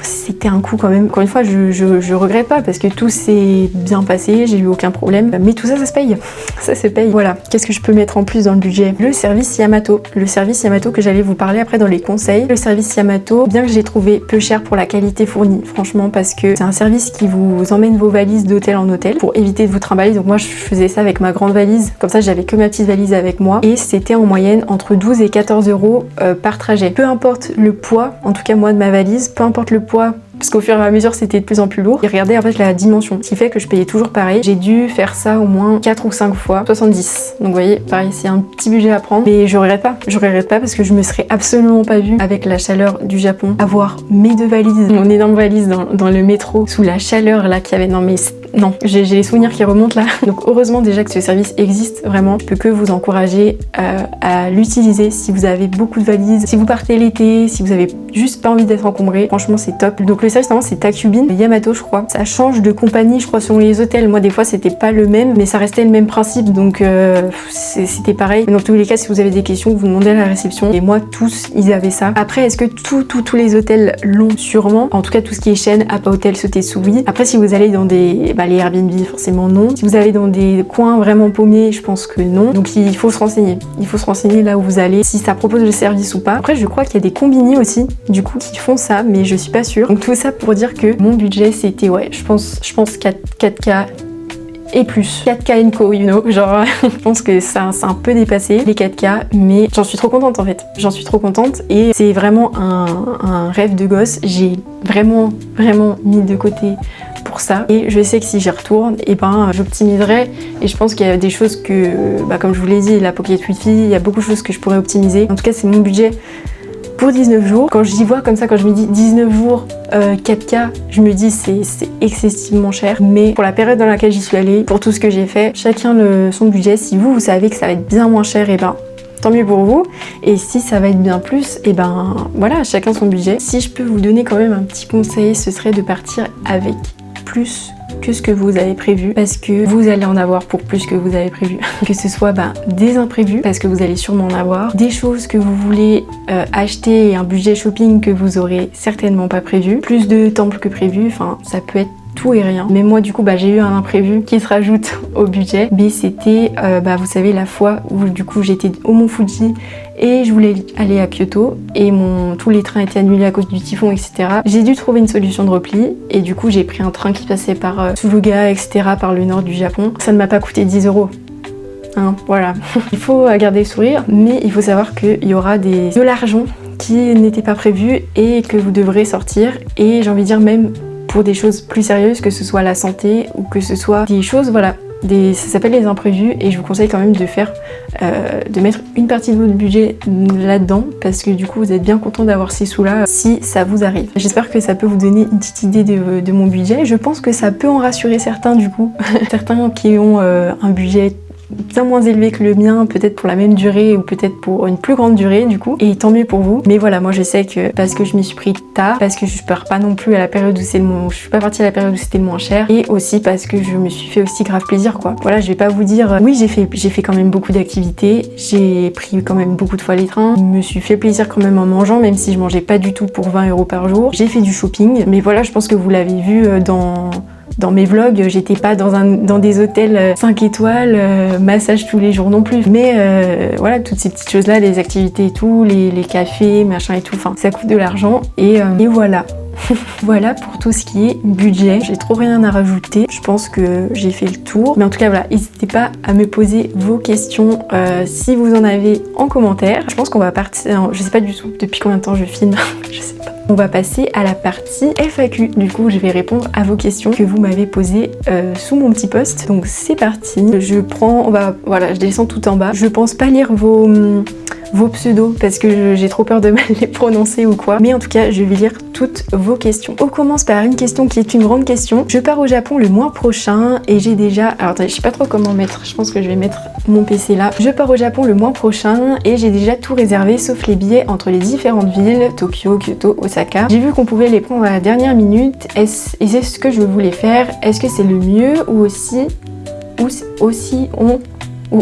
C'était un coup quand même. Encore une fois, je regrette pas parce que tout s'est bien passé, j'ai eu aucun problème. Mais tout ça, ça se paye. Ça se paye. Voilà. Qu'est-ce que je peux mettre en plus dans le budget? Le service Yamato. Le service Yamato que j'allais vous parler après dans les conseils. Le service Yamato, bien que j'ai trouvé peu cher pour la qualité fournie, franchement, parce que c'est un service qui vous emmène vos valises d'hôtel en hôtel pour éviter de vous trimballer. Donc moi, je faisais ça avec ma grande valise. Comme ça, j'avais que ma petite valise avec moi. Et c'était en moyenne entre 12 et 14 € par trajet. Peu importe le poids, en tout cas moi de ma valise, peu importe le poids, parce qu'au fur et à mesure c'était de plus en plus lourd. Et regardez en fait la dimension, ce qui fait que je payais toujours pareil. J'ai dû faire ça au moins 4 ou 5 fois, 70. Donc vous voyez, pareil, c'est un petit budget à prendre. Mais je regrette pas parce que je me serais absolument pas vue avec la chaleur du Japon avoir mes 2 valises, mon énorme valise dans le métro, sous la chaleur là qu'il y avait. Non, j'ai les souvenirs qui remontent là. Donc heureusement déjà que ce service existe vraiment. Je peux que vous encourager à l'utiliser si vous avez beaucoup de valises, si vous partez l'été, si vous avez juste pas envie d'être encombré. Franchement c'est top. Donc le service c'est Takubin, Yamato je crois. Ça change de compagnie je crois selon les hôtels. Moi des fois c'était pas le même, mais ça restait le même principe. Donc c'était pareil. Dans tous les cas, si vous avez des questions, vous demandez à la réception. Et moi tous ils avaient ça. Après est-ce que tous les hôtels l'ont? Sûrement. En tout cas tout ce qui est chaîne, Appa Hotel, Sotetsu, oui. Après si vous allez dans des les Airbnb forcément non. Si vous allez dans des coins vraiment paumés, je pense que non. Donc il faut se renseigner. Il faut se renseigner là où vous allez, si ça propose le service ou pas. Après je crois qu'il y a des combini aussi, du coup qui font ça, mais je suis pas sûre. Donc tout ça pour dire que mon budget c'était je pense 4K et plus. 4K & Co, you know, genre je pense que ça c'est un peu dépassé les 4K, mais j'en suis trop contente en fait. J'en suis trop contente et c'est vraiment un rêve de gosse. J'ai vraiment mis de côté pour ça et je sais que si j'y retourne, et j'optimiserai et je pense qu'il y a des choses que, comme je vous l'ai dit, la pocket Wi-Fi, il y a beaucoup de choses que je pourrais optimiser. En tout cas, c'est mon budget pour 19 jours. Quand j'y vois comme ça, quand je me dis 19 jours, 4K, je me dis c'est excessivement cher. Mais pour la période dans laquelle j'y suis allée, pour tout ce que j'ai fait, chacun son budget. Si vous savez que ça va être bien moins cher, tant mieux pour vous. Et si ça va être bien plus, voilà, chacun son budget. Si je peux vous donner quand même un petit conseil, ce serait de partir avec plus que ce que vous avez prévu, parce que vous allez en avoir pour plus que vous avez prévu. Que ce soit des imprévus, parce que vous allez sûrement en avoir, des choses que vous voulez acheter et un budget shopping que vous aurez certainement pas prévu, plus de temples que prévu, enfin ça peut être tout et rien. Mais moi du coup j'ai eu un imprévu qui se rajoute au budget, mais c'était vous savez la fois où du coup j'étais au Mont Fuji et je voulais aller à Kyoto et tous les trains étaient annulés à cause du typhon, etc. J'ai dû trouver une solution de repli et du coup j'ai pris un train qui passait par Suruga, etc., par le nord du Japon. Ça ne m'a pas coûté 10 €. Hein, voilà. Il faut garder le sourire, mais il faut savoir qu'il y aura de l'argent qui n'était pas prévu et que vous devrez sortir, et j'ai envie de dire même pour des choses plus sérieuses, que ce soit la santé ou que ce soit des choses, voilà. Ça s'appelle les imprévus et je vous conseille quand même de mettre une partie de votre budget là-dedans parce que du coup vous êtes bien content d'avoir ces sous-là si ça vous arrive. J'espère que ça peut vous donner une petite idée de mon budget. Je pense que ça peut en rassurer certains du coup, certains qui ont un budget bien moins élevé que le mien, peut-être pour la même durée ou peut-être pour une plus grande durée du coup, et tant mieux pour vous. Mais voilà, moi je sais que parce que je m'y suis pris tard, parce que je pars pas non plus à la période où je suis pas partie à la période où c'était le moins cher, et aussi parce que je me suis fait aussi grave plaisir quoi. Voilà, je vais pas vous dire, oui j'ai fait quand même beaucoup d'activités, j'ai pris quand même beaucoup de fois les trains, je me suis fait plaisir quand même en mangeant, même si je mangeais pas du tout pour 20 € par jour, j'ai fait du shopping, mais voilà, je pense que vous l'avez vu dans mes vlogs, j'étais pas dans des hôtels 5 étoiles, massage tous les jours non plus. Mais voilà, toutes ces petites choses-là, les activités et tout, les cafés, machin et tout, enfin, ça coûte de l'argent. Et voilà. Voilà pour tout ce qui est budget. J'ai trop rien à rajouter. Je pense que j'ai fait le tour. Mais en tout cas, voilà, n'hésitez pas à me poser vos questions si vous en avez en commentaire. Je pense qu'on va partir... Je sais pas du tout depuis combien de temps je filme. Je sais pas. On va passer à la partie FAQ. Du coup, je vais répondre à vos questions que vous m'avez posées sous mon petit post. Donc c'est parti. Voilà, je descends tout en bas. Je pense pas lire vos pseudos parce que j'ai trop peur de mal les prononcer ou quoi. Mais en tout cas, je vais lire toutes vos questions. On commence par une question qui est une grande question. Je pars au Japon le mois prochain et j'ai déjà... Alors attendez, je sais pas trop comment mettre. Je pense que je vais mettre mon PC là. Je pars au Japon le mois prochain et j'ai déjà tout réservé sauf les billets entre les différentes villes, Tokyo, Kyoto, Osaka. J'ai vu qu'on pouvait les prendre à la dernière minute. Est-ce que je voulais faire? Est-ce que c'est le mieux ou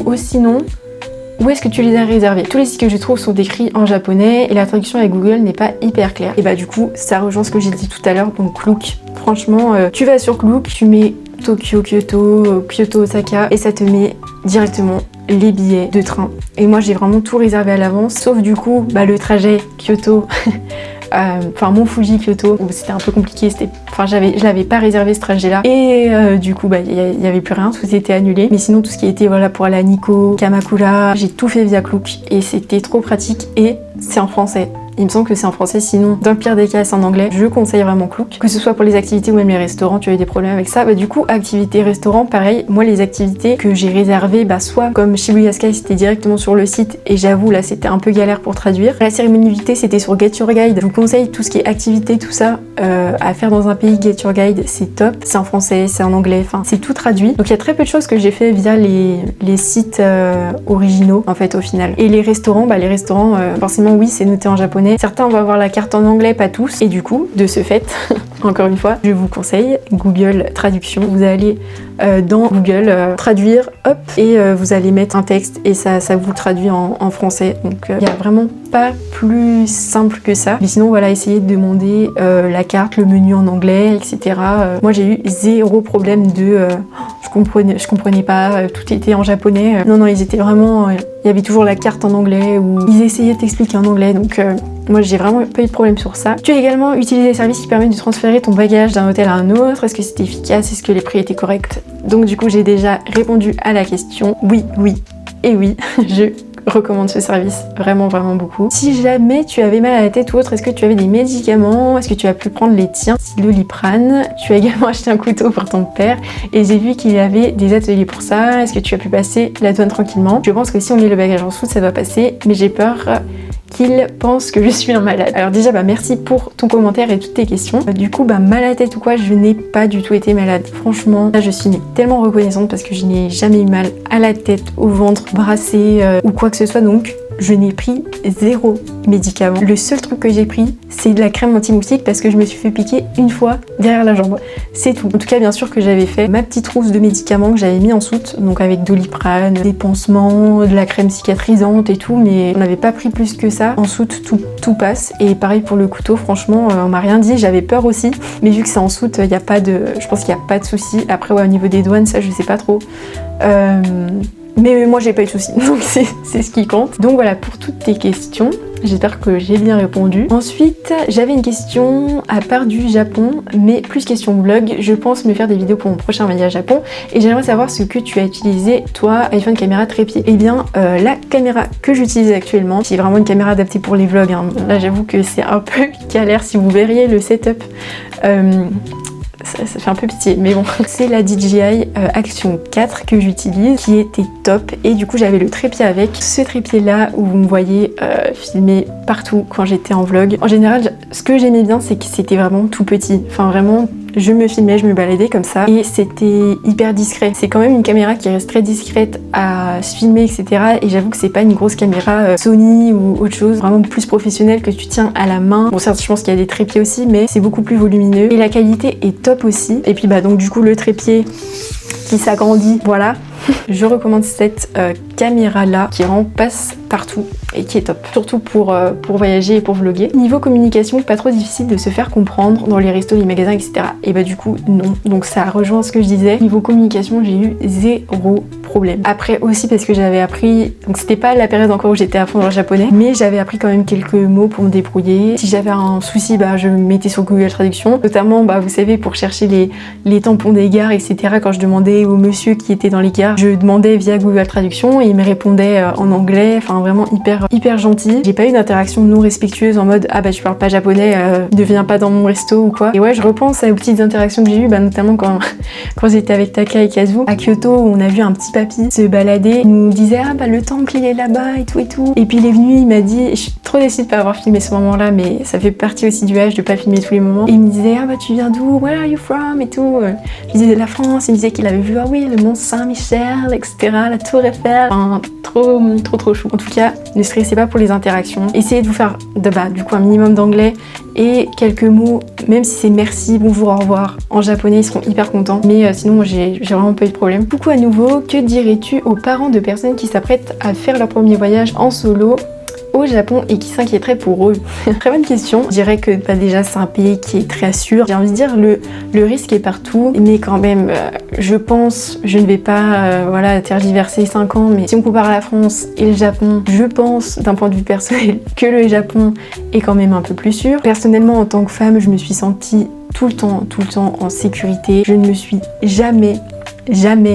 sinon où est-ce que tu les as réservés? Tous les sites que je trouve sont écrits en japonais et la traduction avec Google n'est pas hyper claire. Et bah du coup, ça rejoint ce que j'ai dit tout à l'heure, donc Klook. Franchement, tu vas sur Klook, tu mets Tokyo, Kyoto, Osaka et ça te met directement les billets de train. Et moi, j'ai vraiment tout réservé à l'avance, sauf du coup, le trajet Kyoto... Enfin mon Fuji Kyoto où c'était un peu compliqué, je l'avais pas réservé ce trajet là et du coup il y avait plus rien, tout était annulé, mais sinon tout ce qui était voilà pour aller à Nikko, Kamakura, j'ai tout fait via Klook et c'était trop pratique et c'est en français. Il me semble que c'est en français, sinon dans le pire des cas c'est en anglais. Je conseille vraiment Klook, que ce soit pour les activités ou même les restaurants. Tu as eu des problèmes avec ça, du coup activités restaurants pareil. Moi les activités que j'ai réservées, soit comme Shibuya Sky c'était directement sur le site et j'avoue là c'était un peu galère pour traduire. La cérémonie invitée c'était sur Get Your Guide. Je vous conseille tout ce qui est activité, tout ça à faire dans un pays. Get Your Guide c'est top, c'est en français, c'est en anglais, enfin c'est tout traduit. Donc il y a très peu de choses que j'ai fait via les sites originaux en fait au final. Et les restaurants, forcément oui c'est noté en japonais. Certains vont avoir la carte en anglais, pas tous. Et du coup, de ce fait, encore une fois, je vous conseille Google Traduction. Vous allez dans Google traduire, hop, et vous allez mettre un texte et ça vous traduit en français. Donc il n'y a vraiment pas plus simple que ça. Mais sinon, voilà, essayez de demander la carte, le menu en anglais, etc. Moi, j'ai eu zéro problème je comprenais pas, tout était en japonais. Non, ils étaient vraiment... il y avait toujours la carte en anglais ou ils essayaient de t'expliquer en anglais. Donc moi, j'ai vraiment pas eu de problème sur ça. Tu as également utilisé des services qui permettent de transférer ton bagage d'un hôtel à un autre. Est-ce que c'était efficace? Est-ce que les prix étaient corrects? Donc du coup, j'ai déjà répondu à la question. Oui et oui, je recommande ce service vraiment beaucoup. Si jamais tu avais mal à la tête ou autre, est-ce que tu avais des médicaments? Est-ce que tu as pu prendre les tiens? Si Doliprane. Tu as également acheté un couteau pour ton père et j'ai vu qu'il y avait des ateliers pour ça. Est-ce que tu as pu passer la douane tranquillement? Je pense que si on met le bagage en dessous, ça doit passer, mais j'ai peur qu'il pense que je suis un malade. Alors déjà merci pour ton commentaire et toutes tes questions. Du coup mal à la tête ou quoi, je n'ai pas du tout été malade. Franchement, là je suis tellement reconnaissante parce que je n'ai jamais eu mal à la tête, au ventre, brassé ou quoi que ce soit, donc je n'ai pris zéro médicament. Le seul truc que j'ai pris, c'est de la crème anti-moustique parce que je me suis fait piquer une fois derrière la jambe. C'est tout. En tout cas, bien sûr que j'avais fait ma petite trousse de médicaments que j'avais mis en soute, donc avec Doliprane, des pansements, de la crème cicatrisante et tout, mais on n'avait pas pris plus que ça. En soute, tout passe. Et pareil pour le couteau, franchement, on m'a rien dit. J'avais peur aussi, mais vu que c'est en soute, je pense qu'il n'y a pas de souci. Après, au niveau des douanes, ça, je sais pas trop. Mais moi j'ai pas eu de soucis, donc c'est ce qui compte. Donc voilà pour toutes tes questions, j'espère que j'ai bien répondu. Ensuite j'avais une question à part du Japon, mais plus question vlog. Je pense me faire des vidéos pour mon prochain voyage au Japon et j'aimerais savoir ce que tu as utilisé toi, iPhone caméra trépied. Eh bien la caméra que j'utilise actuellement, qui est vraiment une caméra adaptée pour les vlogs, hein. Là j'avoue que c'est un peu galère si vous verriez le setup. ça fait un peu pitié, mais bon. C'est la DJI Action 4 que j'utilise, qui était top, et du coup j'avais le trépied avec. Ce trépied là où vous me voyez filmer partout quand j'étais en vlog. En général, ce que j'aimais bien, c'est que c'était vraiment tout petit, enfin vraiment je me filmais, je me baladais comme ça et c'était hyper discret. C'est quand même une caméra qui reste très discrète à se filmer, etc. Et j'avoue que c'est pas une grosse caméra Sony ou autre chose, vraiment plus professionnelle que tu tiens à la main. Bon, certes, je pense qu'il y a des trépieds aussi, mais c'est beaucoup plus volumineux et la qualité est top aussi. Et puis bah donc du coup le trépied qui s'agrandit, voilà. Je recommande cette caméra là qui rend passe partout et qui est top, surtout pour voyager et pour vlogger. Niveau communication, pas trop difficile de se faire comprendre dans les restos, les magasins, etc. Et bah du coup non, donc ça rejoint ce que je disais. Niveau communication, j'ai eu zéro problème. Après aussi parce que j'avais appris, donc c'était pas la période encore où j'étais à fond dans le japonais, mais j'avais appris quand même quelques mots pour me débrouiller. Si j'avais un souci, bah je me mettais sur Google Traduction, notamment bah vous savez pour chercher les tampons des gares, etc. Quand je demandais au monsieur qui était dans les gares, je demandais via Google Traduction et il me répondait en anglais, enfin vraiment hyper gentil. J'ai pas eu d'interaction non respectueuse en mode ah bah tu parles pas japonais, ne viens pas dans mon resto ou quoi. Et ouais, je repense aux petites interactions que j'ai eues, bah notamment quand j'étais avec Taka et Kazu à Kyoto, où on a vu un petit papy se balader, il nous disait ah bah le temple il est là-bas et tout. Et puis il est venu, il m'a dit, je suis trop déçue de pas avoir filmé ce moment-là, mais ça fait partie aussi du âge de pas filmer tous les moments. Et il me disait ah bah tu viens d'où, where are you from et tout. Je disais de la France, il me disait qu'il avait vu ah oui le mont Saint-Michel, etc., la Tour Eiffel, enfin, trop chou. En tout cas, ne stressez pas pour les interactions. Essayez de vous faire du coup un minimum d'anglais et quelques mots, même si c'est merci, bonjour, au revoir. En japonais, ils seront hyper contents. Mais sinon, moi, j'ai vraiment pas eu de problème. Coucou à nouveau, que dirais-tu aux parents de personnes qui s'apprêtent à faire leur premier voyage en solo au Japon et qui s'inquiéteraient pour eux? Très bonne question. Je dirais que déjà c'est un pays qui est très sûr. J'ai envie de dire le risque est partout, mais quand même je pense, je ne vais pas voilà tergiverser 5 ans, mais si on compare la France et le Japon, je pense d'un point de vue personnel que le Japon est quand même un peu plus sûr. Personnellement en tant que femme, je me suis sentie tout le temps en sécurité. Je ne me suis jamais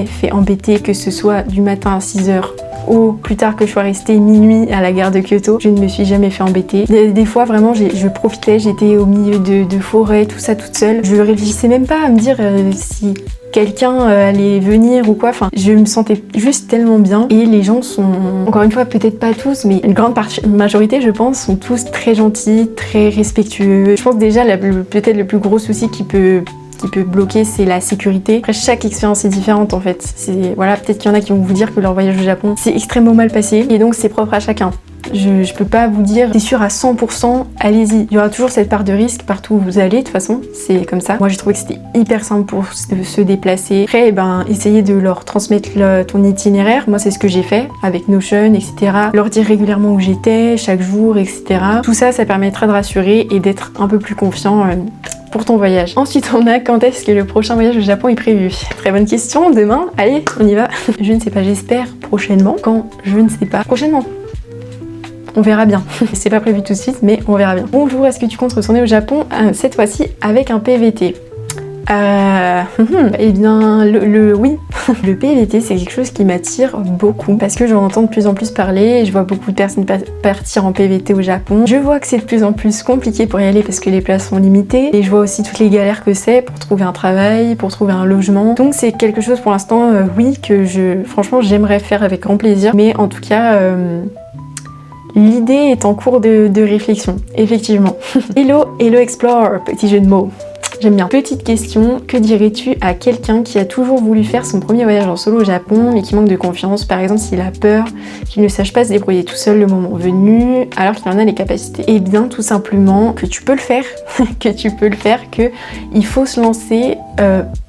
fait embêter, que ce soit du matin à 6h ou plus tard que je sois restée minuit à la gare de Kyoto. Je ne me suis jamais fait embêter. Des fois vraiment je profitais, j'étais au milieu de forêt, tout ça toute seule. Je réfléchissais même pas à me dire si quelqu'un allait venir ou quoi, enfin je me sentais juste tellement bien. Et les gens sont, encore une fois peut-être pas tous, mais une grande majorité je pense, sont tous très gentils, très respectueux. Je pense déjà peut-être le plus gros souci qui peut bloquer, c'est la sécurité. Après, chaque expérience est différente en fait. Voilà, peut-être qu'il y en a qui vont vous dire que leur voyage au Japon c'est extrêmement mal passé et donc c'est propre à chacun. Je peux pas vous dire c'est sûr à 100%, allez-y. Il y aura toujours cette part de risque partout où vous allez, de toute façon, c'est comme ça. Moi j'ai trouvé que c'était hyper simple pour se déplacer. Après, essayez de leur transmettre ton itinéraire. Moi c'est ce que j'ai fait avec Notion, etc. Leur dire régulièrement où j'étais, chaque jour, etc. Tout ça, ça permettra de rassurer et d'être un peu plus confiant pour ton voyage. Ensuite on a quand est-ce que le prochain voyage au Japon est prévu? Très bonne question, demain, allez on y va. Je ne sais pas, j'espère prochainement. Quand? Je ne sais pas. Prochainement. On verra bien. C'est pas prévu tout de suite, mais on verra bien. Bonjour, est-ce que tu comptes retourner au Japon cette fois-ci avec un PVT? Eh bien, oui. Le PVT, c'est quelque chose qui m'attire beaucoup parce que j'en entends de plus en plus parler. Je vois beaucoup de personnes partir en PVT au Japon. Je vois que c'est de plus en plus compliqué pour y aller parce que les places sont limitées. Et je vois aussi toutes les galères que c'est pour trouver un travail, pour trouver un logement. Donc c'est quelque chose pour l'instant, oui, que franchement, j'aimerais faire avec grand plaisir. Mais en tout cas... l'idée est en cours de réflexion, effectivement. Hello Explore, petit jeu de mots. J'aime bien. Petite question, que dirais-tu à quelqu'un qui a toujours voulu faire son premier voyage en solo au Japon mais qui manque de confiance, par exemple s'il a peur, qu'il ne sache pas se débrouiller tout seul le moment venu alors qu'il en a les capacités? Eh bien tout simplement que tu peux le faire, qu'il faut se lancer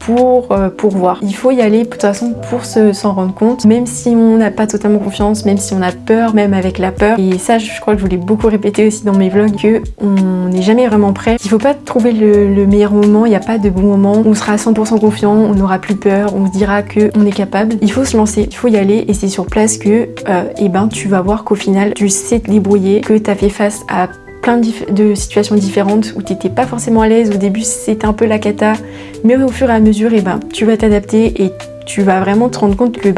pour voir. Il faut y aller de toute façon pour s'en rendre compte, même si on n'a pas totalement confiance, même si on a peur, même avec la peur. Et ça je crois que je voulais beaucoup répéter aussi dans mes vlogs, que on n'est jamais vraiment prêt. Il faut pas trouver le meilleur moment, il n'y a pas de bon moment, on sera à 100% confiant, on n'aura plus peur, on se dira qu'on est capable. Il faut se lancer, il faut y aller et c'est sur place que tu vas voir qu'au final tu sais te débrouiller, que tu as fait face à plein de situations différentes où t'étais pas forcément à l'aise. Au début c'était un peu la cata, mais au fur et à mesure tu vas t'adapter et tu vas vraiment te rendre compte que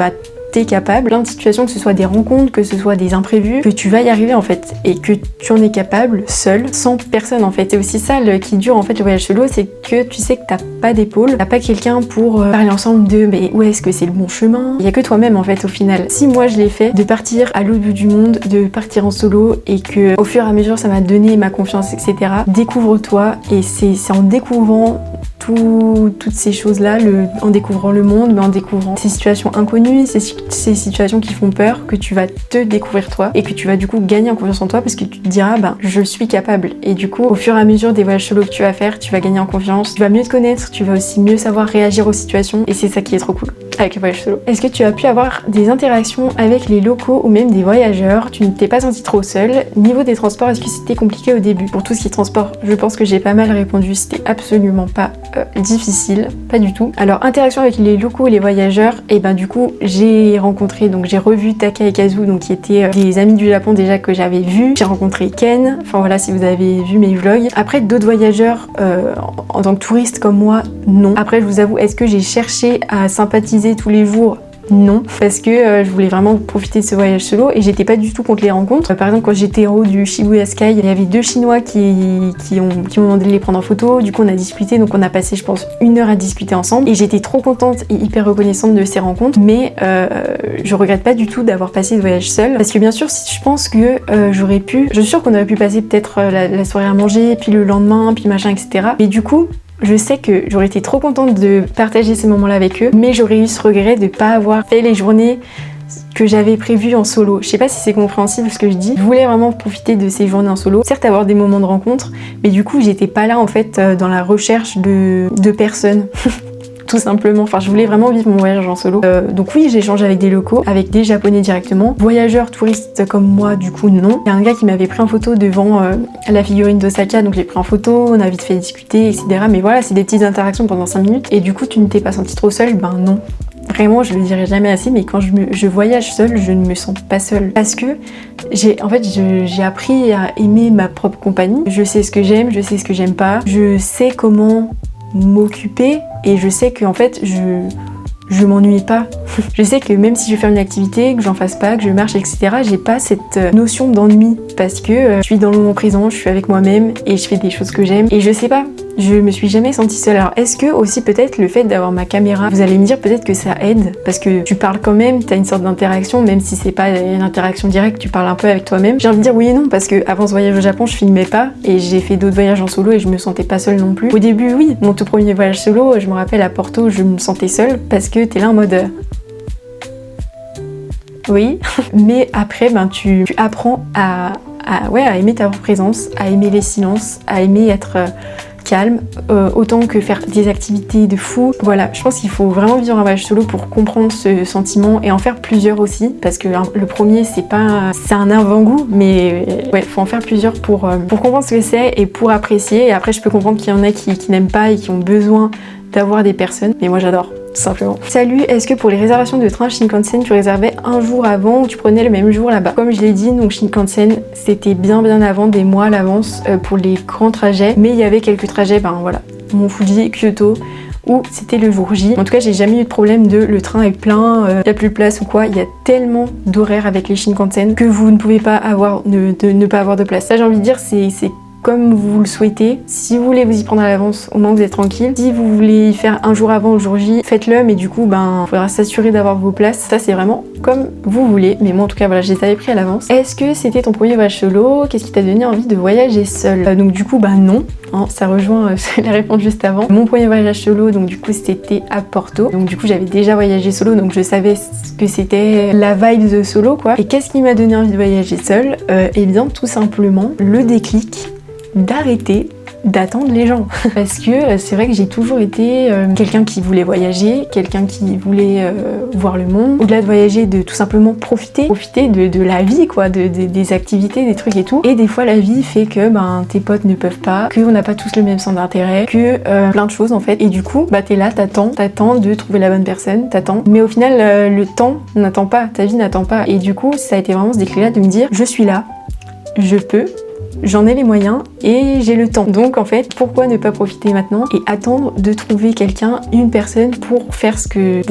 t'es capable, plein de situations, que ce soit des rencontres, que ce soit des imprévus, que tu vas y arriver en fait, et que tu en es capable seul, sans personne en fait. C'est aussi ça qui dure en fait le voyage solo, c'est que tu sais que t'as pas d'épaule, t'as pas quelqu'un pour parler ensemble de mais où est-ce que c'est le bon chemin. Il y a que toi-même en fait au final. Si moi je l'ai fait, de partir à l'autre bout du monde, de partir en solo, et que au fur et à mesure ça m'a donné ma confiance, etc. Découvre-toi, et c'est en découvrant toutes ces choses-là, en découvrant le monde, mais en découvrant ces situations inconnues, ces situations qui font peur, que tu vas te découvrir toi, et que tu vas du coup gagner en confiance en toi, parce que tu te diras je suis capable. Et du coup, au fur et à mesure des voyages solo que tu vas faire, tu vas gagner en confiance, tu vas mieux te connaître, tu vas aussi mieux savoir réagir aux situations, et c'est ça qui est trop cool avec le voyage solo. Est-ce que tu as pu avoir des interactions avec les locaux ou même des voyageurs? Tu ne t'es pas senti trop seule? Niveau des transports, est-ce que c'était compliqué au début? Pour tout ce qui est transport, je pense que j'ai pas mal répondu, c'était absolument pas difficile, pas du tout. Alors, interaction avec les locaux et les voyageurs, et ben du coup, j'ai rencontré, donc j'ai revu Taka et Kazu, donc qui étaient des amis du Japon déjà que j'avais vus. J'ai rencontré Ken, enfin voilà, si vous avez vu mes vlogs. Après, d'autres voyageurs en tant que touriste comme moi, non. Après, je vous avoue, est-ce que j'ai cherché à sympathiser tous les jours? Non, parce que je voulais vraiment profiter de ce voyage solo, et j'étais pas du tout contre les rencontres. Par exemple, quand j'étais en haut du Shibuya Sky, il y avait 2 Chinois qui m'ont demandé de les prendre en photo. Du coup, on a discuté, donc on a passé, je pense, 1 heure à discuter ensemble, et j'étais trop contente et hyper reconnaissante de ces rencontres. Mais je regrette pas du tout d'avoir passé ce voyage seul, parce que bien sûr, je pense que je suis sûre qu'on aurait pu passer peut-être la soirée à manger, puis le lendemain, puis machin, etc. Mais du coup, je sais que j'aurais été trop contente de partager ces moments-là avec eux, mais j'aurais eu ce regret de pas avoir fait les journées que j'avais prévues en solo. Je sais pas si c'est compréhensible ce que je dis. Je voulais vraiment profiter de ces journées en solo, certes avoir des moments de rencontre, mais du coup j'étais pas là en fait dans la recherche de personnes. Tout simplement, enfin je voulais vraiment vivre mon voyage en solo. Donc oui, j'ai échangé avec des locaux, avec des japonais directement. Voyageurs, touristes comme moi, du coup non. Il y a un gars qui m'avait pris en photo devant la figurine d'Osaka, donc j'ai pris en photo, on a vite fait discuter, etc. Mais voilà, c'est des petites interactions pendant 5 minutes. Et du coup, tu ne t'es pas senti trop seule? Ben non. Vraiment, je le dirai jamais assez, mais quand je voyage seule, je ne me sens pas seule. Parce que j'ai appris à aimer ma propre compagnie. Je sais ce que j'aime, je sais ce que j'aime pas. Je sais comment m'occuper, et je sais que en fait je m'ennuie pas. Je sais que même si je vais faire une activité, que j'en fasse pas, que je marche, etc., j'ai pas cette notion d'ennui, parce que je suis dans le moment présent, je suis avec moi-même et je fais des choses que j'aime, et je sais pas, je me suis jamais sentie seule. Alors est-ce que aussi peut-être le fait d'avoir ma caméra, vous allez me dire peut-être que ça aide, parce que tu parles quand même, t'as une sorte d'interaction, même si c'est pas une interaction directe, tu parles un peu avec toi-même. J'ai envie de dire oui et non, parce que avant ce voyage au Japon, je filmais pas, et j'ai fait d'autres voyages en solo et je me sentais pas seule non plus. Au début, oui, mon tout premier voyage solo, je me rappelle à Porto, je me sentais seule, parce que t'es là en mode oui, mais après tu apprends à aimer ta présence, à aimer les silences, à aimer être calme, autant que faire des activités de fou. Voilà, je pense qu'il faut vraiment vivre un voyage solo pour comprendre ce sentiment, et en faire plusieurs aussi, parce que le premier c'est un avant-goût, mais ouais, faut en faire plusieurs pour comprendre ce que c'est et pour apprécier. Et après je peux comprendre qu'il y en a qui n'aiment pas et qui ont besoin d'avoir des personnes, mais moi j'adore. Simplement. Salut, est-ce que pour les réservations de train Shinkansen, tu réservais un jour avant ou tu prenais le même jour là-bas? Comme je l'ai dit, donc Shinkansen, c'était bien avant, des mois à l'avance pour les grands trajets, mais il y avait quelques trajets, voilà, Mont Fuji, Kyoto, où c'était le jour J. En tout cas, j'ai jamais eu de problème de le train est plein, il n'y a plus de place ou quoi. Il y a tellement d'horaires avec les Shinkansen que vous ne pouvez pas avoir ne pas avoir de place. Ça, j'ai envie de dire, c'est comme vous le souhaitez. Si vous voulez vous y prendre à l'avance, au moins vous êtes tranquille. Si vous voulez faire un jour avant au jour J, faites-le, mais du coup, il faudra s'assurer d'avoir vos places. Ça, c'est vraiment comme vous voulez. Mais moi, en tout cas, voilà, je les avais pris à l'avance. Est-ce que c'était ton premier voyage solo? Qu'est-ce qui t'a donné envie de voyager seul? Donc du coup, non. Hein, ça rejoint la réponse juste avant. Mon premier voyage solo, donc du coup, c'était à Porto. Donc du coup, j'avais déjà voyagé solo, donc je savais ce que c'était la vibe de solo, quoi. Et qu'est-ce qui m'a donné envie de voyager seul? Eh bien, tout simplement, le déclic d'arrêter d'attendre les gens. Parce que c'est vrai que j'ai toujours été quelqu'un qui voulait voyager, quelqu'un qui voulait voir le monde. Au-delà de voyager, de tout simplement profiter de la vie, quoi, des activités, des trucs et tout. Et des fois, la vie fait que tes potes ne peuvent pas, qu'on n'a pas tous le même centre d'intérêt, que plein de choses en fait. Et du coup, t'es là, t'attends de trouver la bonne personne, t'attends. Mais au final, le temps n'attend pas, ta vie n'attend pas. Et du coup, ça a été vraiment ce déclic-là de me dire, je suis là, je peux, j'en ai les moyens et j'ai le temps. Donc en fait, pourquoi ne pas profiter maintenant et attendre de trouver quelqu'un, une personne pour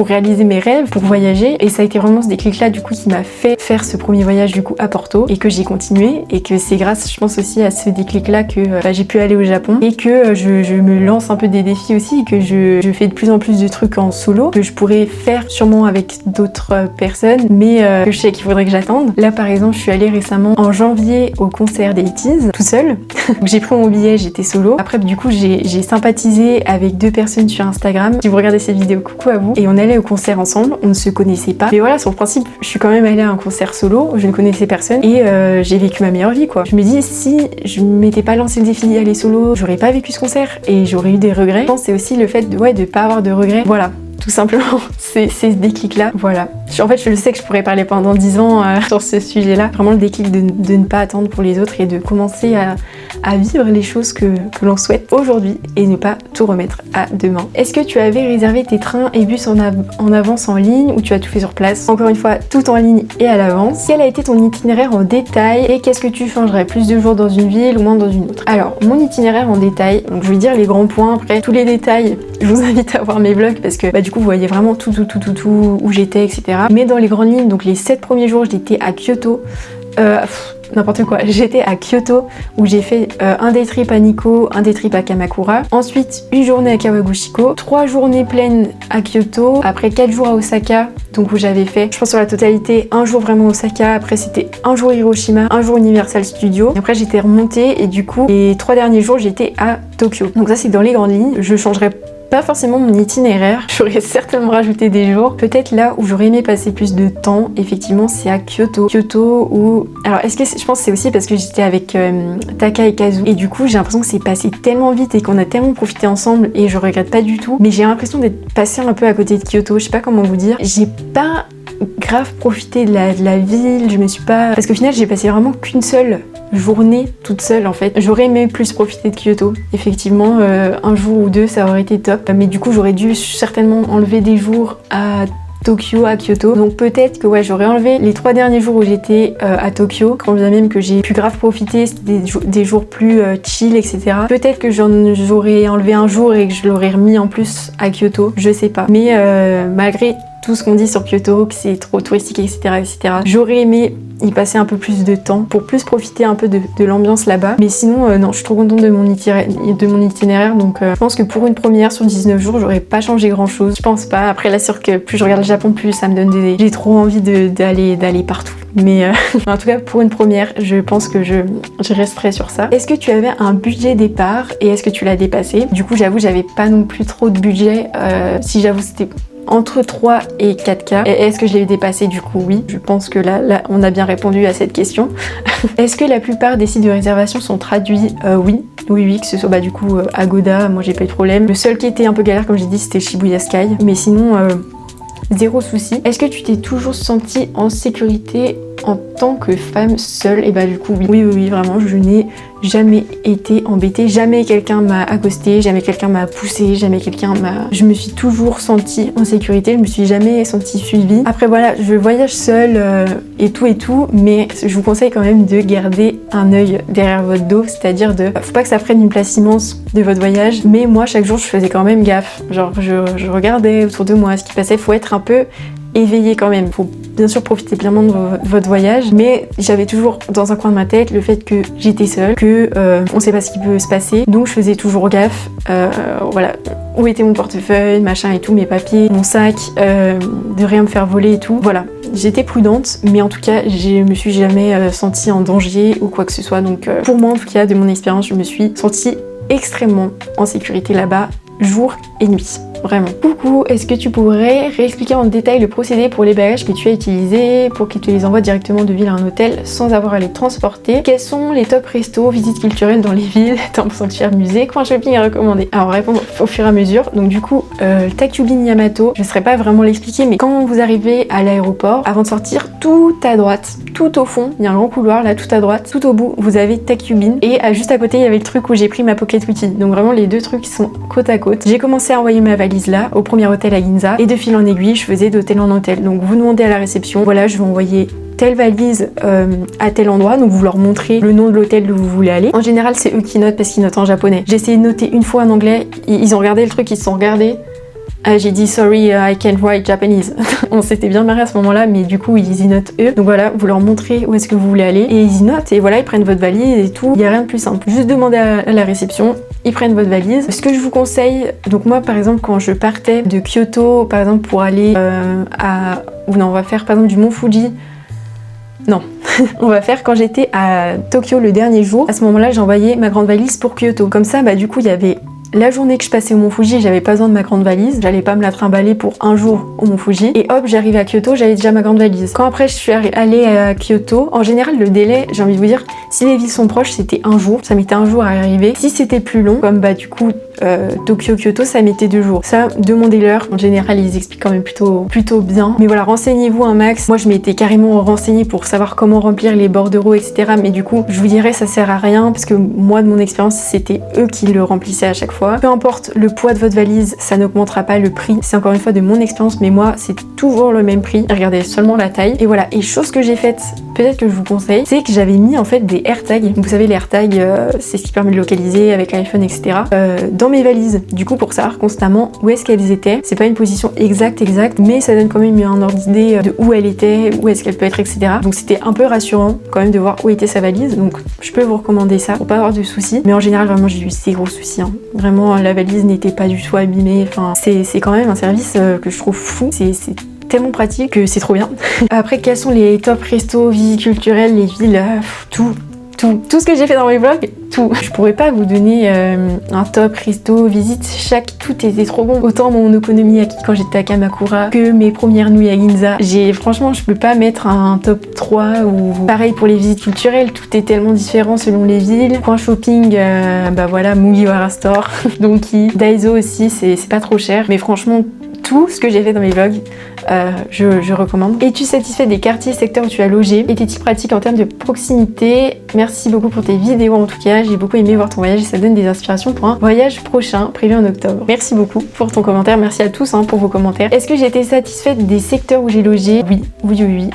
réaliser mes rêves, pour voyager. Et ça a été vraiment ce déclic là du coup qui m'a fait faire ce premier voyage du coup à Porto et que j'ai continué, et que c'est grâce je pense aussi à ce déclic là que j'ai pu aller au Japon et que je me lance un peu des défis aussi, et que je fais de plus en plus de trucs en solo que je pourrais faire sûrement avec d'autres personnes, mais que je sais qu'il faudrait que j'attende. Là par exemple, je suis allée récemment en janvier au concert des Teas tout seul. J'ai pris mon billet, j'étais solo. Après du coup j'ai sympathisé avec 2 personnes sur Instagram. Si vous regardez cette vidéo, coucou à vous. Et on allait au concert ensemble, on ne se connaissait pas. Mais voilà, sur le principe, je suis quand même allée à un concert solo, je ne connaissais personne et j'ai vécu ma meilleure vie quoi. Je me dis, si je m'étais pas lancé le défi d'y aller solo, j'aurais pas vécu ce concert et j'aurais eu des regrets. Je pense que c'est aussi le fait de pas avoir de regrets. Voilà. Tout simplement, c'est ce déclic-là. Voilà. En fait, je le sais que je pourrais parler pendant 10 ans sur ce sujet-là. Vraiment le déclic de ne pas attendre pour les autres et de commencer à vivre les choses que l'on souhaite aujourd'hui et ne pas tout remettre à demain. Est-ce que tu avais réservé tes trains et bus en avance en ligne ou tu as tout fait sur place? Encore une fois, tout en ligne et à l'avance. Quel a été ton itinéraire en détail et qu'est-ce que tu changerais? Plus de jours dans une ville ou moins dans une autre? Alors, mon itinéraire en détail, donc je vais dire les grands points. Après, tous les détails, je vous invite à voir mes vlogs parce que du coup, vous voyez vraiment tout où j'étais, etc. Mais dans les grandes lignes, donc les 7 premiers jours, j'étais à Kyoto. N'importe quoi, j'étais à Kyoto où j'ai fait un day trip à Nikko, un day trip à Kamakura, ensuite une journée à Kawaguchiko, 3 journées pleines à Kyoto, après 4 jours à Osaka, donc où j'avais fait, je pense sur la totalité, un jour vraiment Osaka, après c'était un jour Hiroshima, un jour Universal Studios, et après j'étais remontée et du coup les 3 derniers jours j'étais à Tokyo. Donc ça c'est dans les grandes lignes, je changerais pas forcément mon itinéraire, j'aurais certainement rajouté des jours. Peut-être là où j'aurais aimé passer plus de temps, effectivement, c'est à Kyoto. Kyoto où... Alors, je pense que c'est aussi parce que j'étais avec Taka et Kazu. Et du coup, j'ai l'impression que c'est passé tellement vite et qu'on a tellement profité ensemble et je regrette pas du tout. Mais j'ai l'impression d'être passée un peu à côté de Kyoto, je sais pas comment vous dire. J'ai pas grave profité de la ville, je me suis pas... Parce qu'au final, j'ai passé vraiment qu'une seule journée toute seule en fait. J'aurais aimé plus profiter de Kyoto. Effectivement, un jour ou 2, ça aurait été top. Mais du coup, j'aurais dû certainement enlever des jours à Tokyo, à Kyoto. Donc peut-être que j'aurais enlevé les 3 derniers jours où j'étais à Tokyo, quand bien même que j'ai pu grave profiter, c'était des jours plus chill, etc. Peut-être que j'aurais enlevé un jour et que je l'aurais remis en plus à Kyoto, je sais pas. Mais malgré tout ce qu'on dit sur Kyoto, que c'est trop touristique, etc., j'aurais aimé y passer un peu plus de temps pour plus profiter un peu de l'ambiance là-bas. Mais sinon, non, je suis trop contente de mon itinéraire. Donc, je pense que pour une première sur 19 jours, j'aurais pas changé grand-chose. Je pense pas. Après, là, sûr que plus je regarde le Japon, plus ça me donne j'ai trop envie d'aller partout. Mais en tout cas, pour une première, je pense que je resterai sur ça. Est-ce que tu avais un budget départ et est-ce que tu l'as dépassé? Du coup, j'avoue, j'avais pas non plus trop de budget. Si j'avoue, c'était entre 3 et 4K. Est-ce que je l'ai dépassé? Du coup, oui. Je pense que là, on a bien répondu à cette question. Est-ce que la plupart des sites de réservation sont traduits? Oui, que ce soit du coup Agoda, moi j'ai pas eu de problème. Le seul qui était un peu galère, comme j'ai dit, c'était Shibuya Sky. Mais sinon, zéro souci. Est-ce que tu t'es toujours sentie en sécurité en tant que femme seule? Et du coup, oui, vraiment, je n'ai jamais été embêtée, jamais quelqu'un m'a accosté, jamais quelqu'un m'a poussé, jamais quelqu'un m'a... Je me suis toujours sentie en sécurité, je me suis jamais sentie suivie. Après voilà, je voyage seule et tout, mais je vous conseille quand même de garder un œil derrière votre dos, c'est-à-dire faut pas que ça prenne une place immense de votre voyage, mais moi chaque jour je faisais quand même gaffe, genre je regardais autour de moi ce qui passait, faut être un peu éveillé quand même. Faut bien sûr profiter pleinement de votre voyage, mais j'avais toujours dans un coin de ma tête le fait que j'étais seule, que on sait pas ce qui peut se passer, donc je faisais toujours gaffe. Voilà, où était mon portefeuille, machin et tout, mes papiers, mon sac, de rien me faire voler et tout. Voilà, j'étais prudente, mais en tout cas, je me suis jamais sentie en danger ou quoi que ce soit. Donc pour moi, en tout cas, de mon expérience, je me suis sentie extrêmement en sécurité là-bas, jour et nuit. Vraiment. Coucou, est-ce que tu pourrais réexpliquer en détail le procédé pour les bagages que tu as utilisés pour qu'ils te les envoient directement de ville à un hôtel sans avoir à les transporter? Quels sont les top restos, visites culturelles dans les villes, temps sanctuaire, musée, coin shopping est recommandé? Alors répondre au fur et à mesure. Donc du coup, Takubin Yamato, je ne saurais pas vraiment l'expliquer, mais quand vous arrivez à l'aéroport, avant de sortir, tout à droite, tout au fond, il y a un grand couloir là, tout à droite, tout au bout, vous avez Takubin et juste à côté, il y avait le truc où j'ai pris ma pocket wiki. Donc vraiment les deux trucs qui sont côte à côte. J'ai commencé à envoyer ma valise là, au premier hôtel à Ginza, et de fil en aiguille, je faisais d'hôtel en hôtel. Donc vous demandez à la réception, voilà, je vais envoyer telle valise à tel endroit, donc vous leur montrez le nom de l'hôtel où vous voulez aller. En général c'est eux qui notent parce qu'ils notent en japonais. J'ai essayé de noter une fois en anglais, ils ont regardé le truc, ils se sont regardés. J'ai dit sorry, I can't write Japanese. On s'était bien marré à ce moment-là, mais du coup ils y notent eux. Donc voilà, vous leur montrez où est-ce que vous voulez aller et ils y notent et voilà, ils prennent votre valise et tout. Il n'y a rien de plus simple. Juste demander à la réception, ils prennent votre valise. Ce que je vous conseille, donc moi par exemple quand je partais de Kyoto, par exemple pour aller on va faire par exemple du Mont Fuji. Non, on va faire quand j'étais à Tokyo le dernier jour. À ce moment-là, j'ai envoyé ma grande valise pour Kyoto. Comme ça, du coup, il y avait la journée que je passais au Mont Fuji, j'avais pas besoin de ma grande valise. J'allais pas me la trimballer pour un jour au Mont Fuji. Et hop, j'arrivais à Kyoto, j'avais déjà ma grande valise. Quand après je suis allée à Kyoto, en général, le délai, j'ai envie de vous dire, si les villes sont proches, c'était un jour. Ça mettait un jour à arriver. Si c'était plus long, comme du coup, Tokyo-Kyoto, ça mettait 2 jours. Ça, demandez-leur. En général, ils expliquent quand même plutôt bien. Mais voilà, renseignez-vous un max. Moi, je m'étais carrément renseignée pour savoir comment remplir les bordereaux, etc. Mais du coup, je vous dirais, ça sert à rien parce que moi, de mon expérience, c'était eux qui le remplissaient à chaque fois. Peu importe le poids de votre valise, ça n'augmentera pas le prix. C'est encore une fois de mon expérience, mais moi, c'est toujours le même prix. Regardez seulement la taille. Et voilà. Et chose que j'ai faite, peut-être que je vous conseille, c'est que j'avais mis en fait des AirTags. Vous savez, les AirTags, c'est ce qui permet de localiser avec l'iPhone, etc. Dans mes valises, du coup, pour savoir constamment où est-ce qu'elles étaient. C'est pas une position exacte, mais ça donne quand même un ordre d'idée de où elle était, où est-ce qu'elle peut être, etc. Donc c'était un peu rassurant quand même de voir où était sa valise. Donc je peux vous recommander ça pour pas avoir de soucis. Mais en général, vraiment, j'ai eu ces gros soucis. Vraiment, la valise n'était pas du tout abîmée. Enfin, c'est quand même un service que je trouve fou. C'est tellement pratique que c'est trop bien. Après, quels sont les top restos, visites culturelles, les villes, tout ce que j'ai fait dans mes vlogs, tout. Je pourrais pas vous donner un top resto, visite, tout était trop bon. Autant mon okonomiyaki quand j'étais à Kamakura que mes premières nuits à Ginza. Franchement, je peux pas mettre un top 3 ou pareil pour les visites culturelles, tout est tellement différent selon les villes. Point shopping, voilà, Mugiwara Store, Donki, Daiso aussi, c'est pas trop cher, mais franchement, tout ce que j'ai fait dans mes vlogs, je recommande. Es-tu satisfait des quartiers, secteurs où tu as logé? Était-il pratique en termes de proximité? Merci beaucoup pour tes vidéos en tout cas, j'ai beaucoup aimé voir ton voyage et ça donne des inspirations pour un voyage prochain prévu en octobre. Merci beaucoup pour ton commentaire, merci à tous pour vos commentaires. Est-ce que j'ai été satisfaite des secteurs où j'ai logé? Oui.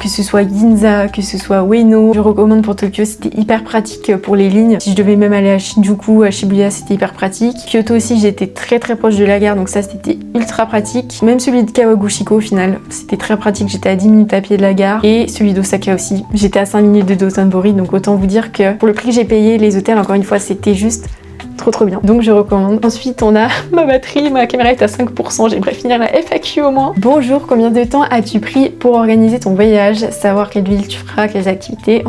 Que ce soit Ginza, que ce soit Ueno, je recommande pour Tokyo, c'était hyper pratique pour les lignes. Si je devais même aller à Shinjuku, à Shibuya, c'était hyper pratique. Kyoto aussi, j'étais très proche de la gare, donc ça c'était ultra pratique. Même celui de Kawaguchiko au final, c'était très pratique, j'étais à 10 minutes à pied de la gare. Et celui d'Osaka aussi, j'étais à 5 minutes de Dotonbori, donc autant vous dire que pour le prix que j'ai payé, les hôtels, encore une fois, c'était juste trop bien. Donc je recommande. Ensuite on a ma batterie, ma caméra est à 5%, j'aimerais finir la FAQ au moins. Bonjour, combien de temps as-tu pris pour organiser ton voyage? Savoir quelle ville tu feras, quelles activités,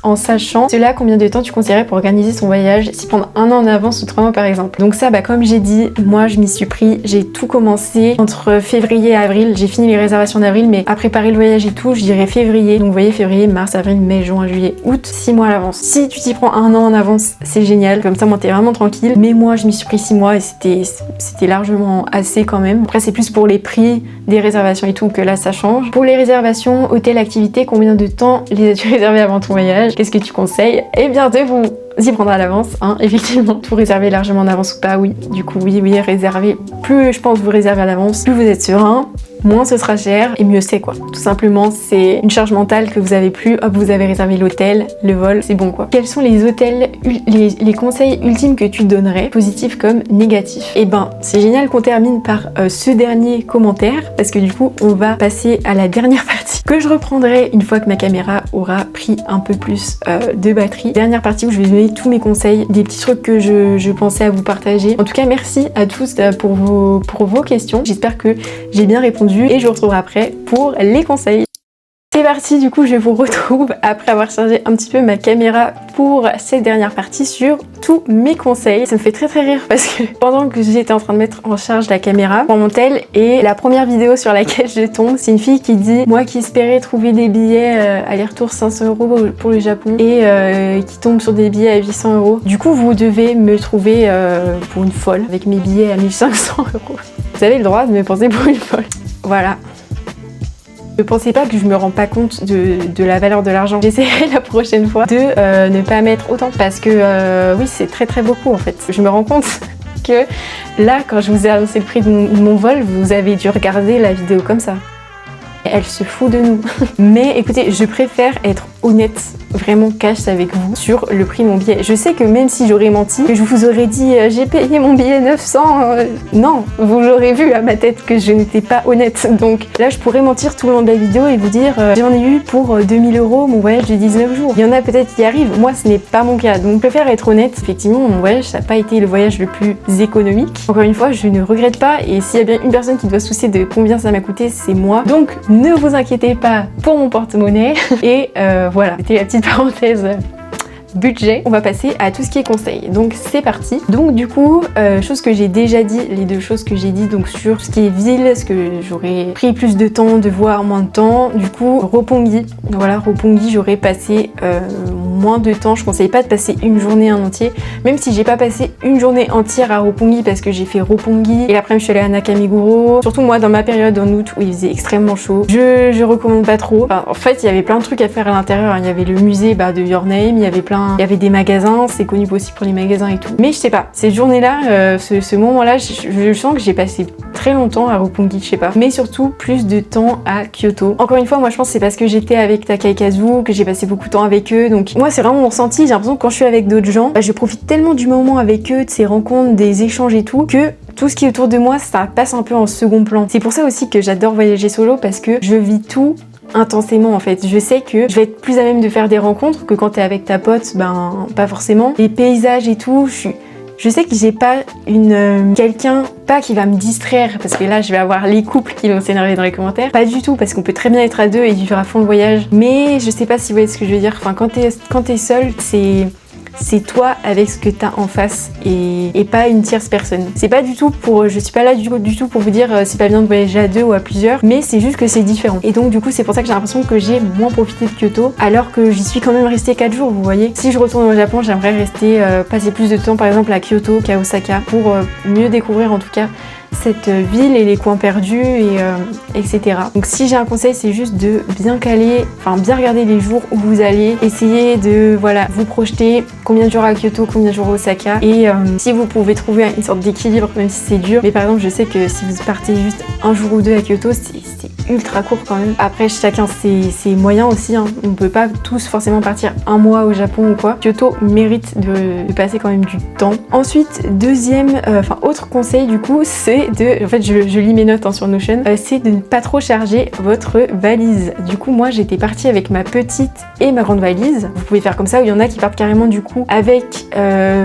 en sachant cela, combien de temps tu conseillerais pour organiser son voyage, si prendre 1 an en avance ou 3 mois par exemple. Donc ça, comme j'ai dit, moi je m'y suis pris, j'ai tout commencé entre février et avril, j'ai fini les réservations d'avril, mais à préparer le voyage et tout, je dirais février. Donc vous voyez, février, mars, avril, mai, juin, juillet, août, 6 mois à l'avance. Si tu t'y prends 1 an en avance, c'est génial, comme ça moi t'es vraiment tranquille. Mais moi je m'y suis pris 6 mois et c'était largement assez quand même. Après c'est plus pour les prix des réservations et tout que là ça change. Pour les réservations, hôtel, activités, combien de temps les as-tu réservés avant ton voyage? Qu'est-ce que tu conseilles? Eh bien de vous y prendre à l'avance, effectivement. Tout réserver largement en avance ou pas, oui. Du coup oui, réserver. Plus je pense vous réservez à l'avance, plus vous êtes serein, moins ce sera cher et mieux c'est quoi. Tout simplement, c'est une charge mentale que vous avez plus. Hop, vous avez réservé l'hôtel, le vol, c'est bon quoi. Quels sont les hôtels, les conseils ultimes que tu donnerais, positifs comme négatifs? Eh ben, c'est génial qu'on termine par ce dernier commentaire parce que du coup, on va passer à la dernière partie que je reprendrai une fois que ma caméra aura pris un peu plus de batterie. Dernière partie où je vais donner tous mes conseils, des petits trucs que je pensais à vous partager. En tout cas, merci à tous pour vos questions. J'espère que j'ai bien répondu et je vous retrouverai après pour les conseils. C'est parti, du coup je vous retrouve après avoir chargé un petit peu ma caméra pour cette dernière partie sur tous mes conseils. Ça me fait très rire parce que pendant que j'étais en train de mettre en charge la caméra, je monte-elle et la première vidéo sur laquelle je tombe, c'est une fille qui dit moi qui espérais trouver des billets aller-retour 500 € pour le Japon et qui tombe sur des billets à 800 €. Du coup vous devez me trouver pour une folle avec mes billets à 1500 €. Vous avez le droit de me penser pour une folle. Voilà. Ne pensez pas que je me rends pas compte de la valeur de l'argent. J'essaierai la prochaine fois de ne pas mettre autant parce que oui, c'est très beaucoup en fait. Je me rends compte que là, quand je vous ai annoncé le prix de mon vol, vous avez dû regarder la vidéo comme ça. Elle se fout de nous. Mais écoutez, je préfère être honnête, vraiment cash avec vous sur le prix de mon billet. Je sais que même si j'aurais menti, que je vous aurais dit j'ai payé mon billet 900, non, vous l'aurez vu à ma tête que je n'étais pas honnête. Donc là, je pourrais mentir tout le long de la vidéo et vous dire j'en ai eu pour 2000 € mon voyage de 19 jours. Il y en a peut-être qui arrivent, moi ce n'est pas mon cas. Donc je préfère être honnête. Effectivement, mon voyage, ça n'a pas été le voyage le plus économique. Encore une fois, je ne regrette pas et s'il y a bien une personne qui doit se soucier de combien ça m'a coûté, c'est moi. Donc ne vous inquiétez pas pour mon porte-monnaie. Et voilà, c'était la petite parenthèse budget. On va passer à tout ce qui est conseil. Donc c'est parti. Donc du coup, chose que j'ai déjà dit, les deux choses que j'ai dit donc sur ce qui est ville, ce que j'aurais pris plus de temps de voir, moins de temps. Du coup, Roppongi. Voilà, Roppongi, j'aurais passé moins de temps. Je conseille pas de passer une journée en entier, même si j'ai pas passé une journée entière à Roppongi parce que j'ai fait Roppongi et après je suis allée à Nakamiguro. Surtout moi dans ma période en août où il faisait extrêmement chaud. Je recommande pas trop. Enfin, en fait, il y avait plein de trucs à faire à l'intérieur. Il y avait le musée de Your Name, il y avait des magasins, c'est connu aussi pour les magasins et tout. Mais je sais pas, cette journée-là, ce moment-là, je sens que j'ai passé très longtemps à Roppongi, je sais pas. Mais surtout, plus de temps à Kyoto. Encore une fois, moi je pense que c'est parce que j'étais avec Takaikazu, que j'ai passé beaucoup de temps avec eux. Donc moi, c'est vraiment mon ressenti. J'ai l'impression que quand je suis avec d'autres gens, je profite tellement du moment avec eux, de ces rencontres, des échanges et tout, que tout ce qui est autour de moi, ça passe un peu en second plan. C'est pour ça aussi que j'adore voyager solo, parce que je vis tout intensément en fait. Je sais que je vais être plus à même de faire des rencontres que quand t'es avec ta pote, ben pas forcément. Les paysages et tout, je sais que j'ai pas quelqu'un pas qui va me distraire, parce que là je vais avoir les couples qui vont s'énerver dans les commentaires. Pas du tout, parce qu'on peut très bien être à deux et vivre à fond le voyage. Mais je sais pas si vous voyez ce que je veux dire. Enfin, quand t'es seul, c'est toi avec ce que t'as en face et pas une tierce personne. C'est pas du tout pour, je suis pas là du tout pour vous dire c'est pas bien de voyager à deux ou à plusieurs, mais c'est juste que c'est différent. Et donc du coup c'est pour ça que j'ai l'impression que j'ai moins profité de Kyoto, alors que j'y suis quand même restée 4 jours, vous voyez. Si je retourne au Japon, j'aimerais rester, passer plus de temps par exemple à Kyoto qu'à Osaka, pour mieux découvrir en tout cas cette ville et les coins perdus etc. Donc si j'ai un conseil, c'est juste de bien caler, enfin bien regarder les jours où vous allez, essayer de voilà vous projeter combien de jours à Kyoto, combien de jours à Osaka, et si vous pouvez trouver une sorte d'équilibre, même si c'est dur. Mais par exemple, je sais que si vous partez juste un jour ou deux à Kyoto, c'est ultra court quand même. Après chacun ses moyens aussi, hein. On peut pas tous forcément partir un mois au Japon ou quoi. Kyoto mérite de passer quand même du temps. Ensuite, autre conseil du coup, c'est en fait je lis mes notes sur Notion, c'est de ne pas trop charger votre valise. Du coup moi j'étais partie avec ma petite et ma grande valise. Vous pouvez faire comme ça, ou il y en a qui partent carrément du coup avec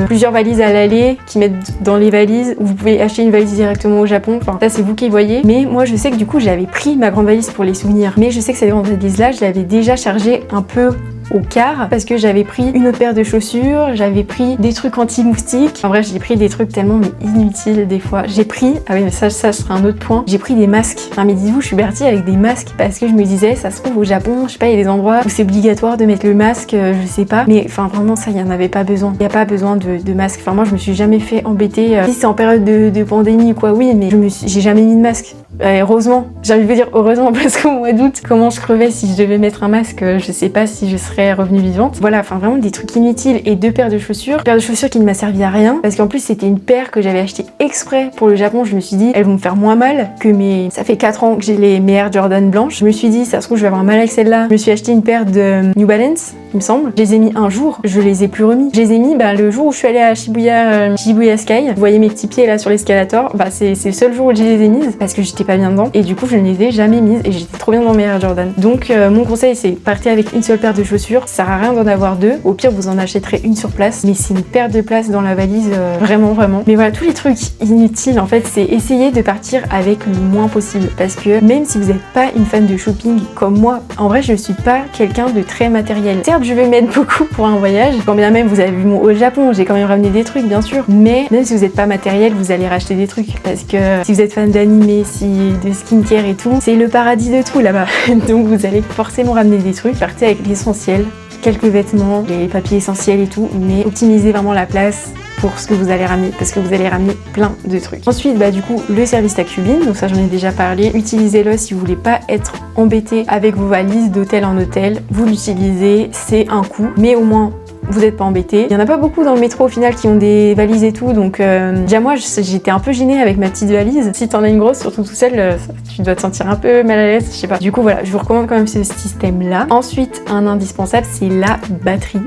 plusieurs valises à l'aller, qui mettent dans les valises, ou vous pouvez acheter une valise directement au Japon. Enfin ça c'est vous qui voyez. Mais moi je sais que du coup j'avais pris ma grande valise pour les souvenirs, mais je sais que cette grande valise là je l'avais déjà chargée un peu au quart, parce que j'avais pris une autre paire de chaussures, j'avais pris des trucs anti-moustiques. En vrai, j'ai pris des trucs tellement inutiles des fois. J'ai pris, ah oui mais ça sera un autre point, j'ai pris des masques. Enfin mais dites-vous, je suis partie avec des masques parce que je me disais, ça se trouve au Japon, je sais pas, il y a des endroits où c'est obligatoire de mettre le masque, je sais pas. Mais enfin vraiment ça, il y en avait pas besoin. Il y a pas besoin de masque. Enfin moi je me suis jamais fait embêter. Si c'est en période de pandémie ou quoi, oui, mais j'ai jamais mis de masque. Heureusement, j'ai envie de dire heureusement, parce qu'au mois d'août, comment je crevais si je devais mettre un masque, je sais pas si je serais revenue vivante. Voilà, enfin vraiment des trucs inutiles, et deux paires de chaussures. Paire de chaussures qui ne m'a servi à rien, parce qu'en plus c'était une paire que j'avais achetée exprès pour le Japon. Je me suis dit, elles vont me faire moins mal que ça fait 4 ans que j'ai mes Air Jordan blanches. Je me suis dit, ça se trouve je vais avoir mal avec celle-là. Je me suis acheté une paire de New Balance, il me semble. Je les ai mis un jour, je les ai plus remis. Je les ai mis le jour où je suis allée à Shibuya Sky. Vous voyez mes petits pieds là sur l'escalator, c'est le seul jour où je les ai mises, parce que j'étais pas bien dedans, et du coup je ne les ai jamais mises et j'étais trop bien dans mes Air Jordan. Donc mon conseil, c'est partez avec une seule paire de chaussures. Ça sert à rien d'en avoir deux, au pire vous en achèterez une sur place, mais c'est une perte de place dans la valise, vraiment. Mais voilà, tous les trucs inutiles en fait, c'est essayer de partir avec le moins possible, parce que même si vous n'êtes pas une fan de shopping comme moi, en vrai je suis pas quelqu'un de très matériel. Certes je vais mettre beaucoup pour un voyage, quand bien même vous avez vu mon haul Japon, j'ai quand même ramené des trucs bien sûr, mais même si vous n'êtes pas matériel, vous allez racheter des trucs, parce que si vous êtes fan d'anime, de skincare et tout, c'est le paradis de tout là-bas. Donc vous allez forcément ramener des trucs. Partez avec l'essentiel, quelques vêtements, les papiers essentiels et tout, mais optimisez vraiment la place pour ce que vous allez ramener, parce que vous allez ramener plein de trucs. Ensuite, du coup, le service Takubin, donc ça j'en ai déjà parlé. Utilisez-le si vous voulez pas être embêté avec vos valises d'hôtel en hôtel. Vous l'utilisez, c'est un coût, mais au moins vous n'êtes pas embêté. Il y en a pas beaucoup dans le métro au final qui ont des valises et tout, donc déjà moi j'étais un peu gênée avec ma petite valise. Si t'en as une grosse, surtout tout seul, tu dois te sentir un peu mal à l'aise, je sais pas. Du coup voilà, je vous recommande quand même ce système là. Ensuite, un indispensable, c'est la batterie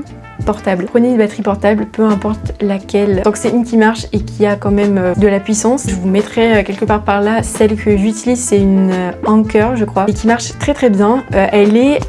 portable. Prenez une batterie portable, peu importe laquelle, tant que c'est une qui marche et qui a quand même de la puissance. Je vous mettrai quelque part par là celle que j'utilise, c'est une Anker je crois, et qui marche très très bien. Elle est,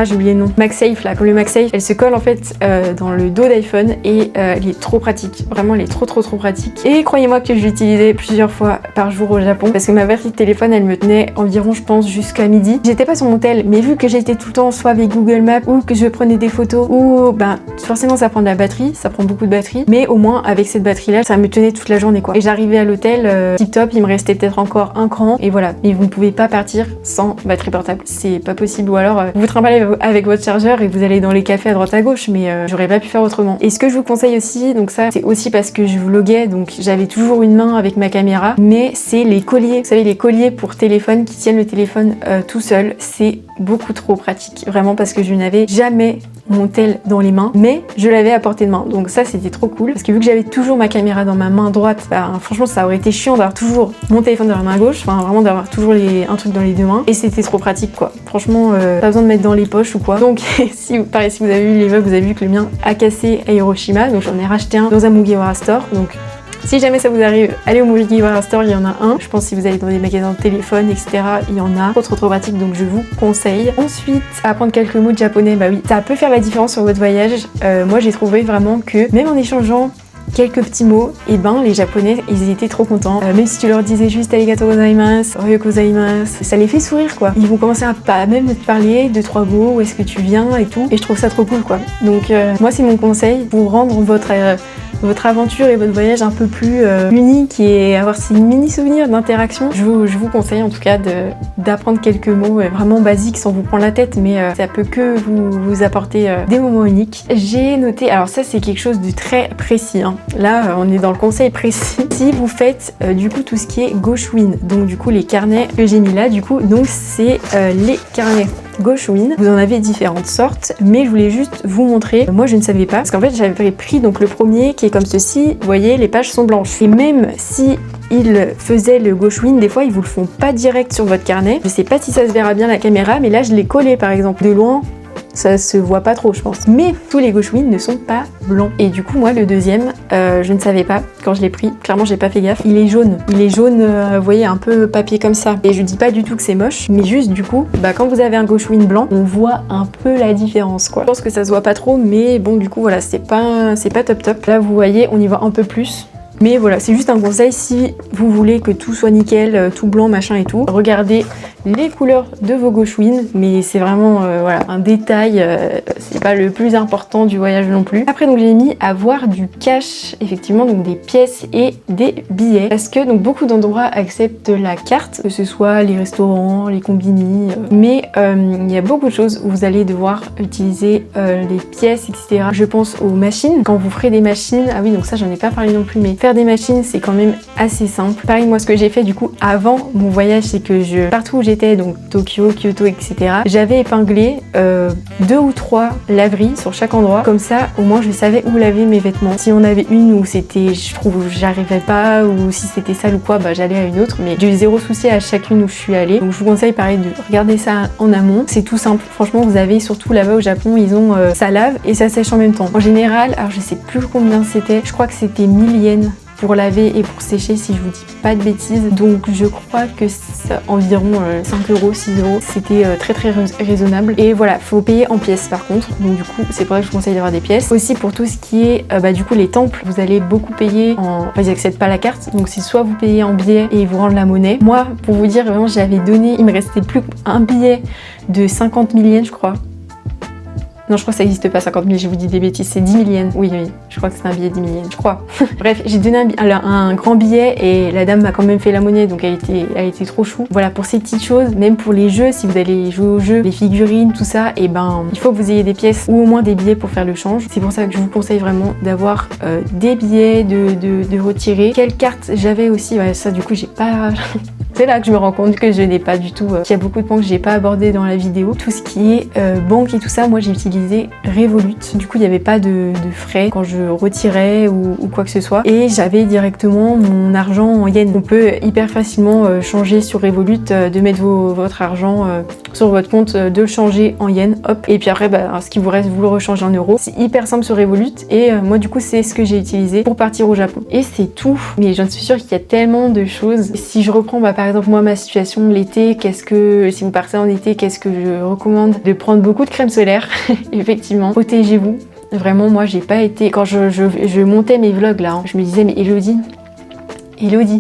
j'ai oublié le nom, MagSafe là, comme le MagSafe, elle se colle en fait dans le dos d'iPhone et elle est trop pratique, vraiment elle est trop pratique. Et croyez-moi que je l'utilisais plusieurs fois par jour au Japon, parce que ma batterie de téléphone elle me tenait environ je pense jusqu'à midi. J'étais pas sur mon tel, mais vu que j'étais tout le temps soit avec Google Maps ou que je prenais des photos ou forcément ça prend de la batterie, ça prend beaucoup de batterie, mais au moins avec cette batterie là ça me tenait toute la journée quoi. Et j'arrivais à l'hôtel tip top, il me restait peut-être encore un cran et voilà. Mais vous ne pouvez pas partir sans batterie portable, c'est pas possible. Ou alors vous vous trimballez avec votre chargeur et vous allez dans les cafés à droite à gauche, mais j'aurais pas pu faire autrement. Et ce que je vous conseille aussi, donc ça c'est aussi parce que je vloguais, donc j'avais toujours une main avec ma caméra, mais c'est les colliers, vous savez les colliers pour téléphone qui tiennent le téléphone tout seul, c'est beaucoup trop pratique, vraiment, parce que je n'avais jamais mon tel dans les mains, mais je l'avais à portée de main, donc ça c'était trop cool, parce que vu que j'avais toujours ma caméra dans ma main droite, franchement ça aurait été chiant d'avoir toujours mon téléphone dans la main gauche, enfin vraiment d'avoir toujours un truc dans les deux mains, et c'était trop pratique quoi, franchement pas besoin de mettre dans les poches ou quoi. Donc si vous avez vu les vlogs, vous avez vu que le mien a cassé à Hiroshima, donc j'en ai racheté un dans un Mugiwara Store, donc si jamais ça vous arrive, allez au Mugiwara Store, il y en a un. Je pense que si vous allez dans des magasins de téléphone, etc., il y en a. Trop pratique, donc je vous conseille. Ensuite, apprendre quelques mots de japonais, bah oui, ça peut faire la différence sur votre voyage. Moi, j'ai trouvé vraiment que même en échangeant quelques petits mots, et les japonais ils étaient trop contents, même si tu leur disais juste arigato gozaimasu, ohayou gozaimasu, ça les fait sourire quoi. Ils vont commencer à même te parler 2-3 mots, où est-ce que tu viens et tout, et je trouve ça trop cool quoi. Donc moi c'est mon conseil pour rendre votre aventure et votre voyage un peu plus unique et avoir ces mini souvenirs d'interaction. Je vous conseille en tout cas d'apprendre quelques mots vraiment basiques sans vous prendre la tête, mais ça peut que vous apporter des moments uniques. J'ai noté, alors ça c'est quelque chose de très précis, hein. Là on est dans le conseil précis. Si vous faites du coup tout ce qui est Goshuin, donc du coup les carnets que j'ai mis là, du coup donc c'est les carnets Goshuin. Vous en avez différentes sortes, mais je voulais juste vous montrer. Moi je ne savais pas, parce qu'en fait j'avais pris donc le premier qui est comme ceci, vous voyez les pages sont blanches. Et même si ils faisaient le Goshuin, des fois ils vous le font pas direct sur votre carnet. Je sais pas si ça se verra bien à la caméra, mais là je l'ai collé par exemple. De loin, ça se voit pas trop je pense. Mais tous les Goshuin ne sont pas blancs. Et du coup moi le deuxième, je ne savais pas quand je l'ai pris. Clairement j'ai pas fait gaffe. Il est jaune. Il est jaune, vous voyez, un peu papier comme ça. Et je dis pas du tout que c'est moche, mais juste du coup, quand vous avez un Goshuin blanc, on voit un peu la différence quoi. Je pense que ça se voit pas trop, mais bon du coup voilà, c'est pas top. Là vous voyez, on y voit un peu plus. Mais voilà, c'est juste un conseil si vous voulez que tout soit nickel, tout blanc, machin et tout. Regardez les couleurs de vos Goshuin, mais c'est vraiment voilà, un détail, c'est pas le plus important du voyage non plus. Après donc j'ai mis avoir du cash, effectivement, donc des pièces et des billets, parce que donc beaucoup d'endroits acceptent la carte, que ce soit les restaurants, les combini, mais il y a beaucoup de choses où vous allez devoir utiliser les pièces, etc. Je pense aux machines, quand vous ferez des machines, ah oui donc ça j'en ai pas parlé non plus, mais faire des machines c'est quand même assez simple. Pareil, moi ce que j'ai fait du coup avant mon voyage, c'est que partout où j'étais, donc Tokyo, Kyoto, etc., j'avais épinglé 2 ou 3 laveries sur chaque endroit, comme ça au moins je savais où laver mes vêtements. Si on avait une où c'était, je trouve j'arrivais pas, ou si c'était sale ou quoi, j'allais à une autre, mais j'ai eu zéro souci à chacune où je suis allée. Donc je vous conseille pareil de regarder ça en amont, c'est tout simple. Franchement vous avez, surtout là-bas au Japon, ils ont ça lave et ça sèche en même temps. En général, alors je sais plus combien c'était, je crois que c'était 1000 yens pour laver et pour sécher si je vous dis pas de bêtises, donc je crois que c'est environ 5 euros, 6 euros, c'était très raisonnable. Et voilà, faut payer en pièces par contre, donc du coup c'est pour ça que je vous conseille d'avoir des pièces. Aussi pour tout ce qui est du coup les temples, vous allez beaucoup payer en, ils acceptent pas la carte, donc c'est soit vous payez en billet et ils vous rendent la monnaie. Moi pour vous dire vraiment, j'avais donné, il me restait plus qu'un billet de 50 000 yens je crois. Non, je crois que ça n'existe pas 50 000, je vous dis des bêtises, c'est 10 000 yens. Oui, je crois que c'est un billet de 10 000 yens, je crois. Bref, j'ai donné un grand billet et la dame m'a quand même fait la monnaie, donc elle était trop chou. Voilà, pour ces petites choses, même pour les jeux, si vous allez jouer aux jeux, les figurines, tout ça, et il faut que vous ayez des pièces ou au moins des billets pour faire le change. C'est pour ça que je vous conseille vraiment d'avoir des billets, de retirer. Quelle carte j'avais aussi, ouais, ça du coup j'ai pas... c'est là que je me rends compte que je n'ai pas du tout, qu'il y a beaucoup de points que j'ai pas abordé dans la vidéo. Tout ce qui est banque et tout ça, moi j'ai utilisé Revolut. Du coup il n'y avait pas de frais quand je retirais ou quoi que ce soit. Et j'avais directement mon argent en yens. On peut hyper facilement changer sur Revolut, de mettre votre argent sur votre compte, de le changer en yens, hop. Et puis après, ce qui vous reste, vous le rechangez en euros. C'est hyper simple sur Revolut. Et moi du coup c'est ce que j'ai utilisé pour partir au Japon. Et c'est tout. Mais j'en suis sûre qu'il y a tellement de choses. Si je reprends par exemple moi ma situation l'été, si vous partez en été, qu'est-ce que je recommande? De prendre beaucoup de crème solaire. Effectivement, protégez-vous. Vraiment, moi j'ai pas été, quand je montais mes vlogs là, je me disais mais Elodie,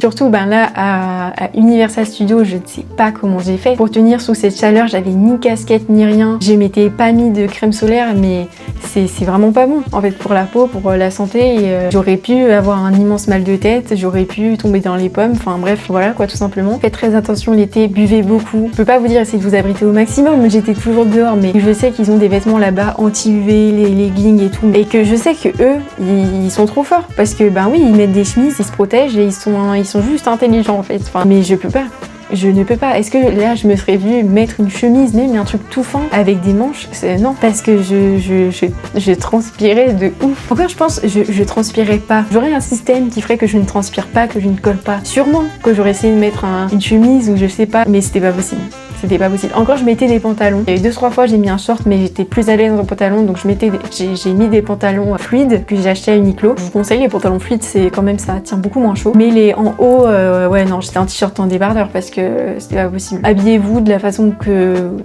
surtout là à Universal Studios, je ne sais pas comment j'ai fait pour tenir sous cette chaleur. J'avais ni casquette ni rien, je m'étais pas mis de crème solaire, mais c'est vraiment pas bon en fait pour la peau, pour la santé. Et j'aurais pu avoir un immense mal de tête, j'aurais pu tomber dans les pommes, enfin bref, voilà quoi, tout simplement. Faites très attention l'été, buvez beaucoup. Je peux pas vous dire essayez de vous abriter au maximum, j'étais toujours dehors, mais je sais qu'ils ont des vêtements là-bas anti-UV, les leggings et tout, et que je sais que eux ils sont trop forts parce que oui, ils mettent des chemises, ils se protègent et ils sont juste intelligents en fait. Enfin, mais je peux pas. Je ne peux pas. Est-ce que là je me serais vue mettre une chemise, même un truc tout fin avec des manches? Non, parce que je transpirais de ouf. Encore je pense je transpirais pas. J'aurais un système qui ferait que je ne transpire pas, que je ne colle pas. Sûrement que j'aurais essayé de mettre une chemise ou je sais pas, mais c'était pas possible. C'était pas possible. Encore je mettais des pantalons. Il y a eu 2-3 fois j'ai mis un short mais j'étais plus à l'aise dans un pantalon, donc j'ai mis des pantalons fluides que j'ai acheté à Uniqlo. Je vous conseille les pantalons fluides, c'est quand même, ça tient beaucoup moins chaud. Mais les en haut, ouais non, j'étais un t-shirt en débardeur parce que c'était pas possible. Habillez-vous de la façon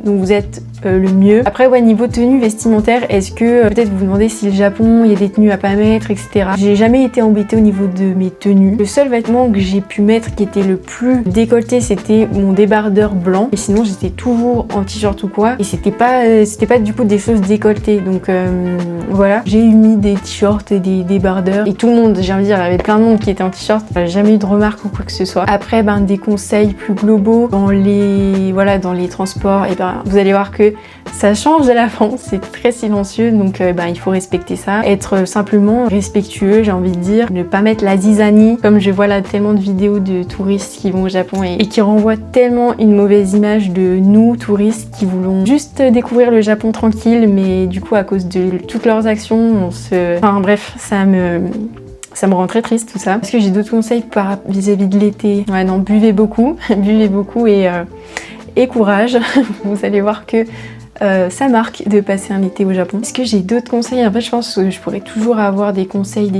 dont vous êtes le mieux. Après ouais, niveau tenue vestimentaire, est-ce que peut-être vous vous demandez si le Japon il y a des tenues à pas mettre, etc. J'ai jamais été embêtée au niveau de mes tenues. Le seul vêtement que j'ai pu mettre qui était le plus décolleté, c'était mon débardeur blanc. Et sinon j'étais toujours en t-shirt ou quoi. Et c'était pas du coup des choses décolletées. Donc voilà, j'ai mis des t-shirts et des débardeurs. Et tout le monde, j'ai envie de dire, il y avait plein de monde qui était en t-shirt. Jamais eu de remarques ou quoi que ce soit. Après des conseils plus globaux dans les transports, et vous allez voir que ça change à la fin, c'est très silencieux, donc il faut respecter ça. Être simplement respectueux, j'ai envie de dire. Ne pas mettre la zizanie, comme je vois là tellement de vidéos de touristes qui vont au Japon et qui renvoient tellement une mauvaise image de nous, touristes, qui voulons juste découvrir le Japon tranquille, mais du coup à cause de toutes leurs actions, Enfin bref, ça me rend très triste tout ça. Est-ce que j'ai d'autres conseils vis-à-vis de l'été? Ouais non, buvez beaucoup, buvez beaucoup et courage. Vous allez voir que ça marque de passer un été au Japon. Est-ce que j'ai d'autres conseils? En fait je pense que je pourrais toujours avoir des conseils.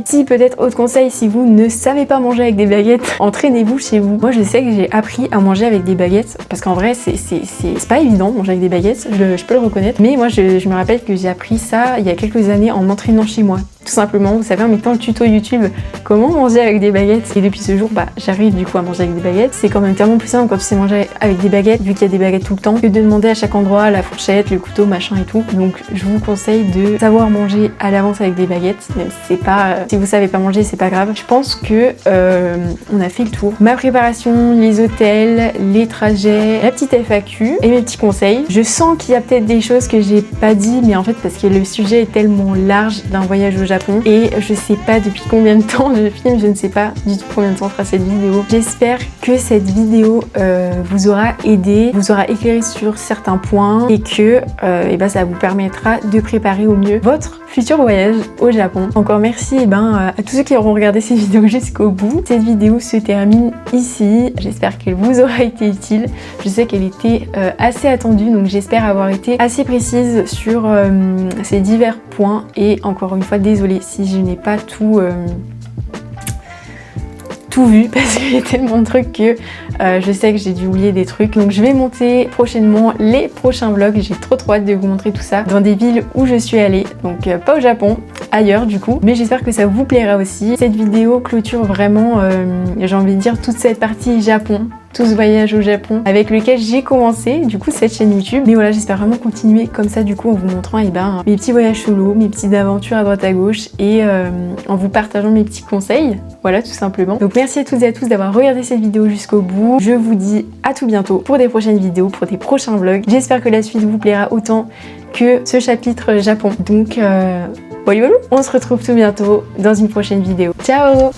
Si peut-être autre conseil, si vous ne savez pas manger avec des baguettes, entraînez-vous chez vous. Moi je sais que j'ai appris à manger avec des baguettes parce qu'en vrai c'est pas évident manger avec des baguettes, je peux le reconnaître, mais moi je me rappelle que j'ai appris ça il y a quelques années en m'entraînant chez moi. Tout simplement, vous savez, en mettant le tuto YouTube comment manger avec des baguettes. Et depuis ce jour, j'arrive du coup à manger avec des baguettes. C'est quand même tellement plus simple quand tu sais manger avec des baguettes, vu qu'il y a des baguettes tout le temps, que de demander à chaque endroit la fourchette, le couteau, machin et tout. Donc je vous conseille de savoir manger à l'avance avec des baguettes, même si c'est pas, si vous savez pas manger, c'est pas grave. Je pense que on a fait le tour. Ma préparation, les hôtels, les trajets, la petite FAQ et mes petits conseils. Je sens qu'il y a peut-être des choses que j'ai pas dit, mais en fait parce que le sujet est tellement large d'un voyage au Japon et je sais pas depuis combien de temps je filme, je ne sais pas du tout combien de temps fera cette vidéo. J'espère que cette vidéo vous aura aidé, vous aura éclairé sur certains points et que ça vous permettra de préparer au mieux votre futur voyage au Japon. Encore merci à tous ceux qui auront regardé cette vidéo jusqu'au bout. Cette vidéo se termine ici. J'espère qu'elle vous aura été utile. Je sais qu'elle était assez attendue, donc j'espère avoir été assez précise sur ces divers points. Et encore une fois, désolée si je n'ai pas tout vu parce qu'il y a tellement de trucs que je sais que j'ai dû oublier des trucs. Donc je vais monter prochainement les prochains vlogs. J'ai trop hâte de vous montrer tout ça dans des villes où je suis allée. Donc pas au Japon, ailleurs du coup. Mais j'espère que ça vous plaira aussi. Cette vidéo clôture vraiment, j'ai envie de dire, toute cette partie Japon. Tout ce voyage au Japon avec lequel j'ai commencé du coup cette chaîne YouTube. Mais voilà, j'espère vraiment continuer comme ça du coup en vous montrant mes petits voyages solo, mes petites aventures à droite à gauche et en vous partageant mes petits conseils. Voilà, tout simplement. Donc merci à toutes et à tous d'avoir regardé cette vidéo jusqu'au bout. Je vous dis à tout bientôt pour des prochaines vidéos, pour des prochains vlogs. J'espère que la suite vous plaira autant que ce chapitre Japon. Donc voilà, on se retrouve tout bientôt dans une prochaine vidéo. Ciao!